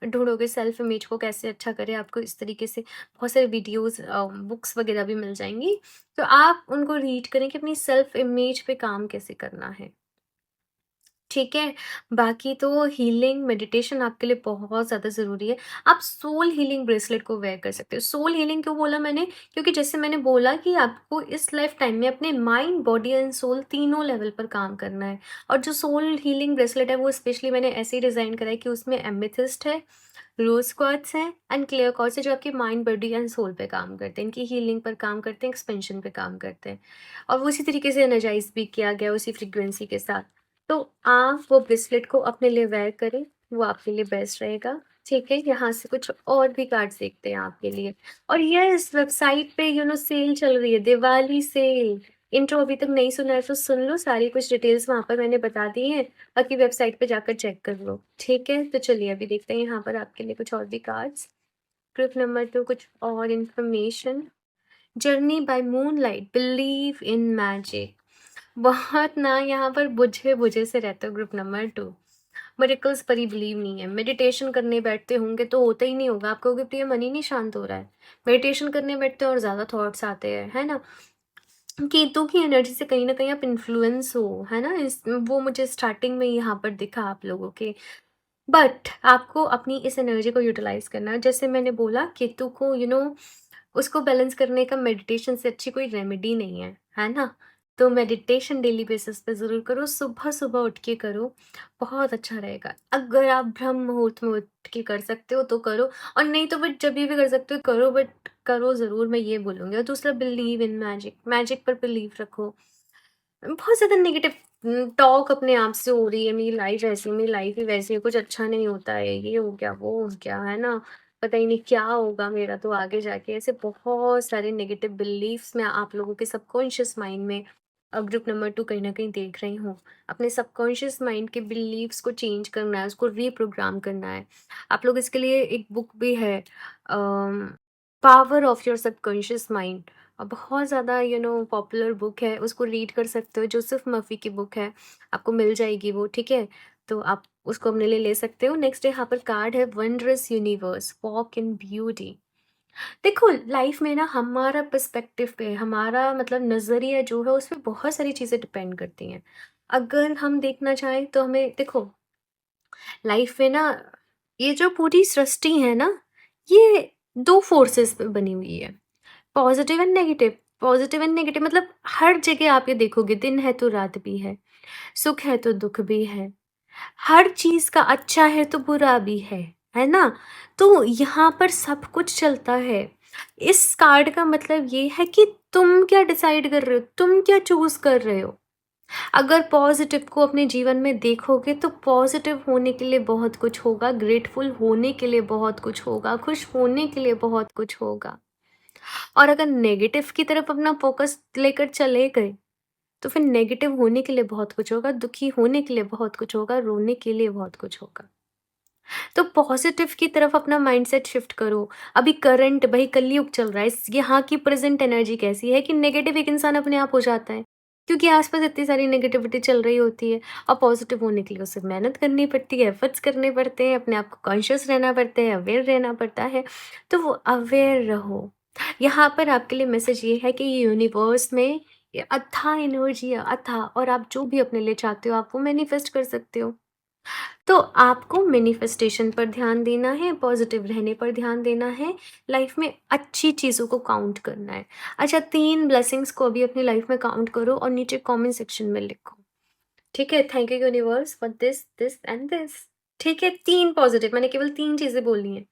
ढूंढोगे, सेल्फ इमेज को कैसे अच्छा करें, आपको इस तरीके से बहुत सारे वीडियोस, बुक्स वगैरह भी मिल जाएंगी। तो आप उनको रीड करें कि अपनी सेल्फ इमेज पे काम कैसे करना है। ठीक है? बाकी तो हीलिंग, मेडिटेशन आपके लिए बहुत ज़्यादा ज़रूरी है। आप सोल हीलिंग ब्रेसलेट को वेयर कर सकते हो। सोल हीलिंग क्यों बोला मैंने? क्योंकि जैसे मैंने बोला कि आपको इस लाइफ टाइम में अपने माइंड, बॉडी एंड सोल तीनों लेवल पर काम करना है। और जो सोल हीलिंग ब्रेसलेट है वो स्पेशली मैंने ऐसे ही डिज़ाइन करा है कि उसमें एमेथिस्ट है, रोज़ क्वार्ट्ज है एंड क्लियर क्वार्ट्ज है, जो आपकी माइंड, बॉडी एंड सोल पे काम करते हैं। इनकी हीलिंग पर काम करते हैं, एक्सपेंशन पे काम करते हैं। और वो उसी तरीके से एनर्जाइज़ भी किया गया उसी फ्रीक्वेंसी के साथ। तो आप वो ब्रेसलेट को अपने लिए वेयर करें, वो आपके लिए बेस्ट रहेगा। ठीक है? यहाँ से कुछ और भी कार्ड्स देखते हैं आपके लिए। और यस, वेबसाइट पे सेल चल रही है, दिवाली सेल। इंट्रो अभी तक नहीं सुना है तो सुन लो, सारी कुछ डिटेल्स वहाँ पर मैंने बता दी हैं, बाकी वेबसाइट पे जाकर चेक कर लो। ठीक है? तो चलिए अभी देखते हैं यहाँ पर आपके लिए कुछ और भी कार्ड्स। ग्रुप नंबर 2 कुछ और information. Journey by moonlight, believe in magic. बहुत ना यहाँ पर बुझे-बुझे से रहते हो ग्रुप नंबर 2। मिरेकल्स पर ही बिलीव नहीं है। मेडिटेशन करने बैठते होंगे तो होता ही नहीं होगा। आप कहोगे प्रिया मन ही नहीं शांत हो रहा है। मेडिटेशन करने बैठते हो और ज़्यादा थॉट्स आते हैं, है ना? केतु की एनर्जी से कहीं न कहीं आप इन्फ्लुएंस हो, है ना? वो मुझे स्टार्टिंग में यहाँ पर दिखा आप लोगों के। बट आपको अपनी इस एनर्जी को यूटिलाइज़ करना है। जैसे मैंने बोला, केतु को उसको बैलेंस करने का मेडिटेशन से अच्छी कोई रेमेडी नहीं है ना? तो मेडिटेशन डेली बेसिस पे ज़रूर करो, सुबह-सुबह उठ के करो, बहुत अच्छा रहेगा। अगर आप ब्रह्म मुहूर्त में उठ के कर सकते हो तो करो, और नहीं तो फिर जभी भी कर सकते हो करो, बट करो ज़रूर, मैं ये बोलूँगी। और दूसरा, बिलीव इन मैजिक, मैजिक पर बिलीव रखो। बहुत ज़्यादा नेगेटिव टॉक अपने आप से हो रही है, मेरी लाइफ ऐसी है, मेरी लाइफ ही वैसी है, कुछ अच्छा नहीं होता है, ये हो गया, वो हो गया, है ना? पता ही नहीं क्या होगा मेरा तो आगे जाके। ऐसे बहुत सारे नेगेटिव बिलीफ्स मैं आप लोगों के सबकॉन्शियस माइंड में ग्रुप नंबर 2 कहीं न कहीं देख रही हूँ। अपने सबकॉन्शियस माइंड के बिलीफ्स को चेंज करना है, उसको रीप्रोग्राम करना है। आप लोग इसके लिए एक बुक भी है, power of your subconscious mind. बहुत ज़्यादा पॉपुलर बुक है, उसको रीड कर सकते हो। जोसेफ मर्फी की बुक है, आपको मिल जाएगी वो, ठीक है? तो आप उसको अपने लिए ले सकते हो। नेक्स्ट यहाँ पर कार्ड है, wondrous universe, walk in beauty. देखो, लाइफ में ना हमारा पर्सपेक्टिव पे, हमारा मतलब नज़रिया जो है उस पे बहुत सारी चीज़ें डिपेंड करती हैं। अगर हम देखना चाहें तो हमें देखो, लाइफ में ना ये जो पूरी सृष्टि है ना, ये 2 फोर्सेस पे बनी हुई है, positive and negative. Positive and negative मतलब हर जगह आप ये देखोगे, दिन है तो रात भी है, सुख है तो दुख भी है, हर चीज़ का अच्छा है तो बुरा भी है ना? तो यहाँ पर सब कुछ चलता है। इस कार्ड का मतलब ये है कि तुम क्या डिसाइड कर रहे हो, तुम क्या चूज़ कर रहे हो। अगर पॉजिटिव को अपने जीवन में देखोगे तो पॉजिटिव होने के लिए बहुत कुछ होगा, ग्रेटफुल होने के लिए बहुत कुछ होगा, खुश होने के लिए बहुत कुछ होगा। और अगर नेगेटिव की तरफ अपना फ़ोकस लेकर चले गए, तो फिर नेगेटिव होने के लिए बहुत कुछ होगा, दुखी होने के लिए बहुत कुछ होगा, रोने के लिए बहुत कुछ होगा। तो पॉज़िटिव की तरफ अपना माइंडसेट शिफ्ट करो। अभी करंट भई कलयुग चल रहा है, इस यहाँ की प्रेज़ेंट एनर्जी कैसी है कि नेगेटिव एक इंसान अपने आप हो जाता है। क्योंकि आस-पास इतनी सारी नेगेटिविटी चल रही होती है, और पॉज़िटिव होने के लिए उसे मेहनत करनी पड़ती है, एफ़र्ट्स करने पड़ते हैं, अपने आप को कॉन्शियस रहना पड़ता है, अवेयर रहना पड़ता है। तो वो अवेयर रहो। यहाँ पर आपके लिए मैसेज ये है कि ये यूनिवर्स में ये अथाह एनर्जी है, अथाह, और आप जो भी अपने लिए चाहते हो आप वो मैनिफेस्ट कर सकते हो। तो आपको मैनिफेस्टेशन पर ध्यान देना है, पॉजिटिव रहने पर ध्यान देना है, लाइफ में अच्छी चीज़ों को काउंट करना है। अच्छा, 3 ब्लेसिंग्स को अभी अपनी लाइफ में काउंट करो और नीचे कमेंट सेक्शन में लिखो। ठीक है? Thank you universe for this, this and this. ठीक है? 3 पॉजिटिव, मैंने केवल 3 चीज़ें बोली हैं।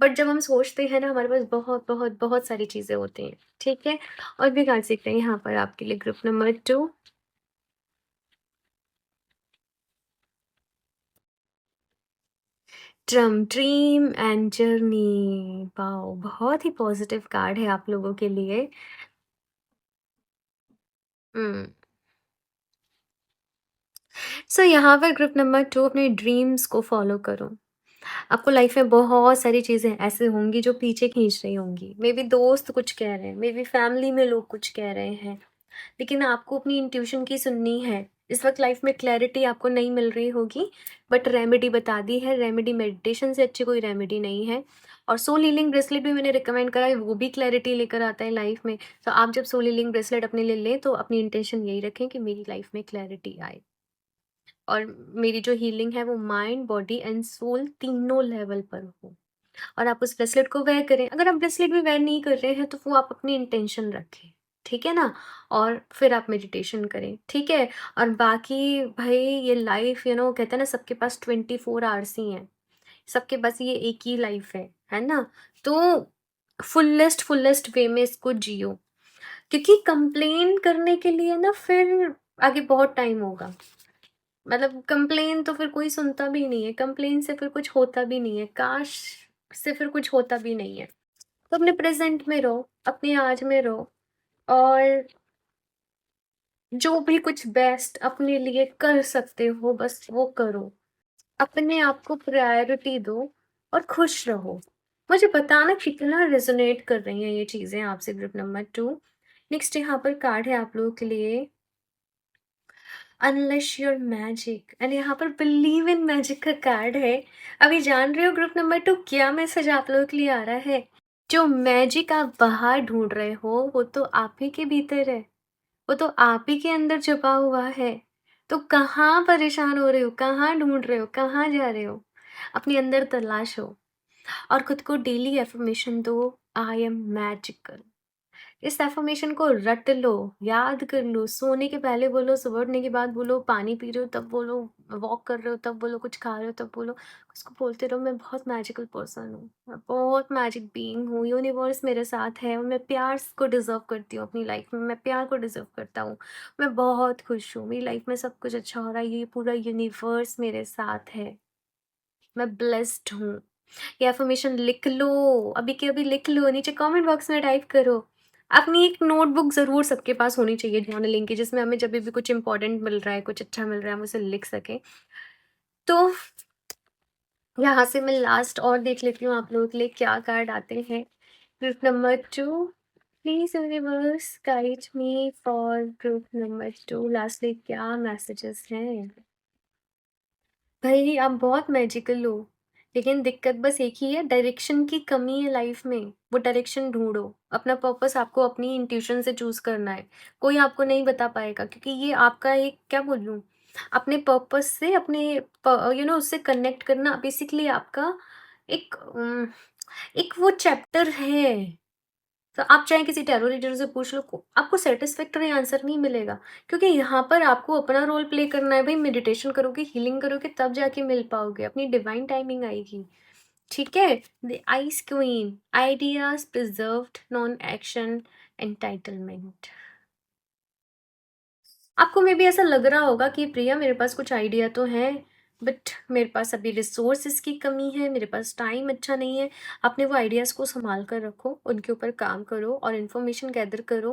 बट जब हम सोचते हैं ना, हमारे पास बहुत, बहुत, बहुत सारी चीज़ें होती हैं। ठीक है? और भी कार्ड सीखते हैं यहाँ पर आपके लिए group number 2। Dream and journey. Wow! बहुत ही पॉजिटिव कार्ड है आप लोगों के लिए। हुँ। सो यहाँ पर ग्रुप नंबर 2, अपने ड्रीम्स को फ़ॉलो करो। आपको लाइफ में बहुत सारी चीज़ें ऐसे होंगी जो पीछे खींच रही होंगी। मेबी दोस्त कुछ कह रहे हैं, मेबी फैमिली में लोग कुछ कह रहे हैं, लेकिन आपको अपनी इंट्यूशन की सुननी है। इस वक़्त लाइफ में क्लैरिटी आपको नहीं मिल रही होगी, बट रेमेडी बता दी है। रेमेडी मेडिटेशन से अच्छी कोई रेमेडी नहीं है। और सोल हीलिंग ब्रेसलेट भी मैंने रिकमेंड करा है, वो भी क्लैरिटी लेकर आता है लाइफ में। तो आप जब सोल हीलिंग ब्रेसलेट अपने लिए लें, तो अपनी इंटेंशन यही रखें कि मेरी लाइफ में क्लैरिटी आए। और मेरी जो हीलिंग है वो माइंड, बॉडी एंड सोल तीनों लेवल पर हो। और आप उस ब्रेसलेट को वेयर करें। अगर आप ब्रेसलेट भी वेयर नहीं कर रहे हैं तो वो आप अपनी इंटेंशन रखें, ठीक है ना? और फिर आप मेडिटेशन करें, ठीक है? और बाकी भाई, ये लाइफ कहते हैं ना, सबके पास 24 आवर्स ही हैं। सबके पास ये एक ही लाइफ है ना? तो फुलेस्ट वे में इसको जियो, क्योंकि कंप्लेन करने के लिए ना फिर आगे बहुत टाइम होगा। मतलब कंप्लेन तो फिर कोई सुनता भी नहीं है, कंप्लेन से फिर कुछ होता भी नहीं है, काश से फिर कुछ होता भी नहीं है। तो अपने प्रेज़ेंट में रहो, अपने आज में रहो, और जो भी कुछ बेस्ट अपने लिए कर सकते हो बस वो करो। अपने आप को प्रायोरिटी दो और खुश रहो। मुझे बताना कितना रेज़ोनेट कर रही हैं ये चीज़ें आपसे ग्रुप नंबर 2। नेक्स्ट यहाँ पर कार्ड है आप लोगों के लिए, अनलेश योर मैजिक, एंड यहाँ पर बिलीव इन मैजिक का कार्ड है। अभी जान रहे हो ग्रुप नंबर 2 क्या मैसेज आप लोगों के लिए आ रहा है? जो मैजिक आप बाहर ढूंढ रहे हो वो तो आप ही के भीतर है, वो तो आप ही के अंदर छुपा हुआ है। तो कहाँ परेशान हो रहे हो, कहाँ ढूंढ रहे हो, कहाँ जा रहे हो? अपने अंदर तलाशो और खुद को डेली एफर्मेशन दो, आई एम मैजिकल। इस एफर्मेशन को रट लो, याद कर लो, सोने के पहले बोलो, सुबह उठने के बाद बोलो, पानी पी रहे हो तब बोलो, वॉक कर रहे हो तब बोलो, कुछ खा रहे हो तब बोलो। उसको बोलते रहो, मैं बहुत मैजिकल पर्सन हूँ, मैं बहुत मैजिक बीइंग हूँ, यूनिवर्स मेरे साथ है और मैं प्यार को डिजर्व करती हूँ अपनी लाइफ में, मैं प्यार को डिजर्व करता हूँ, मैं बहुत खुश हूँ, मेरी लाइफ में सब कुछ अच्छा हो रहा है, ये पूरा यूनिवर्स मेरे साथ है, मैं ब्लेस्ड हूँ। ये अफ़र्मेशन लिख लो, अभी के अभी लिख लो, नीचे कमेंट बॉक्स में टाइप करो। अपनी एक नोटबुक ज़रूर सबके पास होनी चाहिए जर्नलिंग की, जिसमें हमें जब भी कुछ इम्पोर्टेंट मिल रहा है, कुछ अच्छा मिल रहा है, हम उसे लिख सकें। तो यहाँ से मैं लास्ट और देख लेती हूँ आप लोगों के लिए क्या कार्ड आते हैं। Group number 2, please universe guide me for group number 2, lastly क्या मैसेजेस हैं? भाई, आप बहुत मैजिकल हो, लेकिन दिक्कत बस एक ही है, डायरेक्शन की कमी है लाइफ में। वो डायरेक्शन ढूँढो, अपना पर्पस आपको अपनी इंट्यूशन से चूज़ करना है। कोई आपको नहीं बता पाएगा, क्योंकि ये आपका एक, क्या बोलूँ, अपने पर्पस से, अपने उससे कनेक्ट करना बेसिकली आपका एक एक वो चैप्टर है। तो आप चाहे किसी टैरो रीडर से पूछ लो, आपको सेटिस्फैक्टरी आंसर नहीं मिलेगा, क्योंकि यहाँ पर आपको अपना रोल प्ले करना है भाई। मेडिटेशन करोगे, हीलिंग करोगे, तब जाके मिल पाओगे, अपनी डिवाइन टाइमिंग आएगी। ठीक है? The ice queen, ideas preserved, non action, entitlement. आपको मे बी ऐसा लग रहा होगा कि प्रिया, मेरे पास कुछ आइडिया तो है, बट मेरे पास अभी रिसोर्सेज की कमी है, मेरे पास टाइम अच्छा नहीं है। अपने वो आइडियाज़ को संभाल कर रखो, उनके ऊपर काम करो और इन्फॉर्मेशन गैदर करो।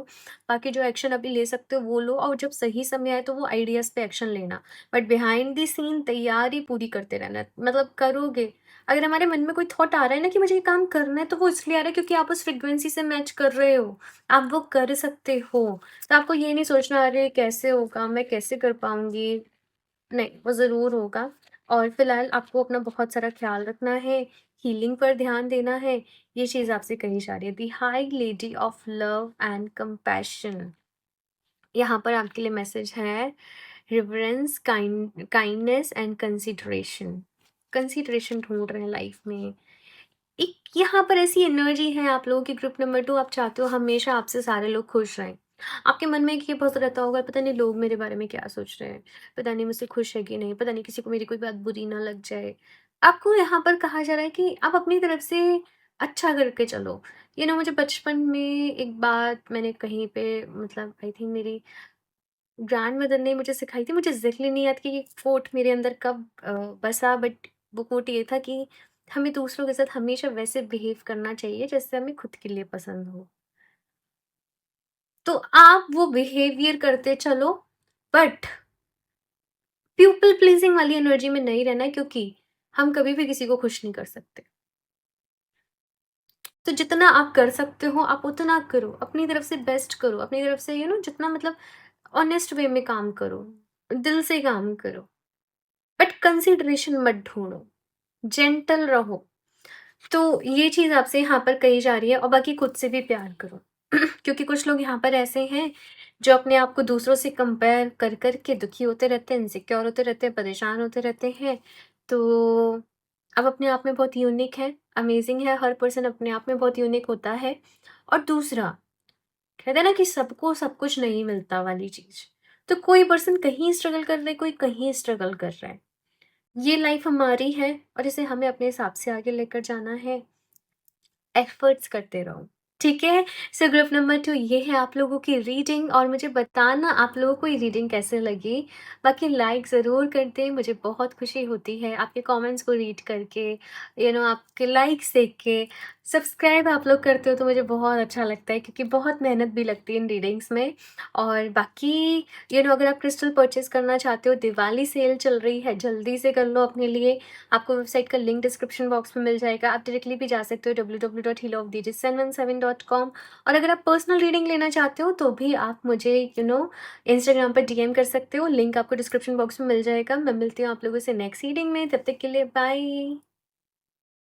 बाकी जो एक्शन अभी ले सकते हो वो लो, और जब सही समय आए तो वो आइडियाज़ पे एक्शन लेना। बट बिहाइंड द सीन तैयारी पूरी करते रहना, मतलब करोगे। अगर हमारे मन में कोई थॉट आ रहा है ना कि मुझे ये काम करना है, तो वो इसलिए आ रहा है क्योंकि आप उस फ्रिक्वेंसी से मैच कर रहे हो, आप वो कर सकते हो। तो आपको ये नहीं सोचना, अरे कैसे होगा, मैं कैसे कर पाऊँगी? नहीं, वो ज़रूर होगा। और फिलहाल आपको अपना बहुत सारा ख्याल रखना है, हीलिंग पर ध्यान देना है, ये चीज़ आपसे कही जा रही है। The high lady of love and compassion, यहाँ पर आपके लिए मैसेज है reverence, kindness and consideration. Consideration ढूंढ रहे हैं लाइफ में। एक यहाँ पर ऐसी एनर्जी है आप लोगों की, ग्रुप नंबर 2, आप चाहते हो हमेशा आपसे सारे लोग खुश रहें। आपके मन में एक ये बहुत रहता होगा, पता नहीं लोग मेरे बारे में क्या सोच रहे हैं, पता नहीं मुझसे खुश है कि नहीं, पता नहीं किसी को मेरी कोई बात बुरी ना लग जाए। आपको यहाँ पर कहा जा रहा है कि आप अपनी तरफ से अच्छा करके चलो। मुझे बचपन में एक बात मैंने कहीं पे, मतलब आई थिंक मेरी ग्रैंडमदर ने मुझे सिखाई थी, मुझे ज़िक्र नहीं याद कि ये कोट मेरे अंदर कब बसा, बट वो कोट ये था कि हमें दूसरों के साथ हमेशा वैसे बिहेव करना चाहिए जैसे हमें खुद के लिए पसंद हो। तो आप वो बिहेवियर करते चलो, बट पीपल प्लीजिंग वाली एनर्जी में नहीं रहना, क्योंकि हम कभी भी किसी को खुश नहीं कर सकते। तो जितना आप कर सकते हो आप उतना करो, अपनी तरफ से बेस्ट करो, अपनी तरफ से जितना मतलब ऑनेस्ट वे में काम करो, दिल से काम करो, बट कंसिडरेशन मत ढूंढो, जेंटल रहो। तो ये चीज़ आपसे यहाँ पर कही जा रही है, और बाकी खुद से भी प्यार करो। क्योंकि कुछ लोग यहाँ पर ऐसे हैं जो अपने आप को दूसरों से कंपेयर कर कर के दुखी होते रहते हैं, इनसिक्योर होते रहते हैं, परेशान होते रहते हैं। तो अब अपने आप में बहुत यूनिक है, अमेजिंग है, हर पर्सन अपने आप में बहुत यूनिक होता है। और दूसरा, कहते हैं ना कि सबको सब कुछ नहीं मिलता वाली चीज़। तो कोई पर्सन कहीं स्ट्रगल कर रहा है, कोई कहीं स्ट्रगल कर रहा है। ये लाइफ हमारी है और इसे हमें अपने हिसाब से आगे लेकर जाना है। एफर्ट्स करते रहो, ठीक है? सो ग्रुप नंबर 2 ये है आप लोगों की रीडिंग, और मुझे बताना आप लोगों को ये रीडिंग कैसे लगी। बाकी लाइक ज़रूर कर दें, मुझे बहुत खुशी होती है आपके कमेंट्स को रीड करके, आपके लाइक्स देख के। सब्सक्राइब आप लोग करते हो तो मुझे बहुत अच्छा लगता है, क्योंकि बहुत मेहनत भी लगती है इन रीडिंग्स में। और बाकी अगर आप क्रिस्टल परचेज़ करना चाहते हो, दिवाली सेल चल रही है, जल्दी से कर लो अपने लिए। आपको वेबसाइट का लिंक डिस्क्रिप्शन बॉक्स में मिल जाएगा, आप डायरेक्टली भी जा सकते हो www.healofdj717.com। और अगर आप पर्सनल रीडिंग लेना चाहते हो तो भी आप मुझे इंस्टाग्राम पर डीएम कर सकते हो, लिंक आपको डिस्क्रिप्शन बॉक्स में मिल जाएगा। मैं मिलती हूँ आप लोगों से नेक्स्ट रीडिंग में, तब तक के लिए बाय।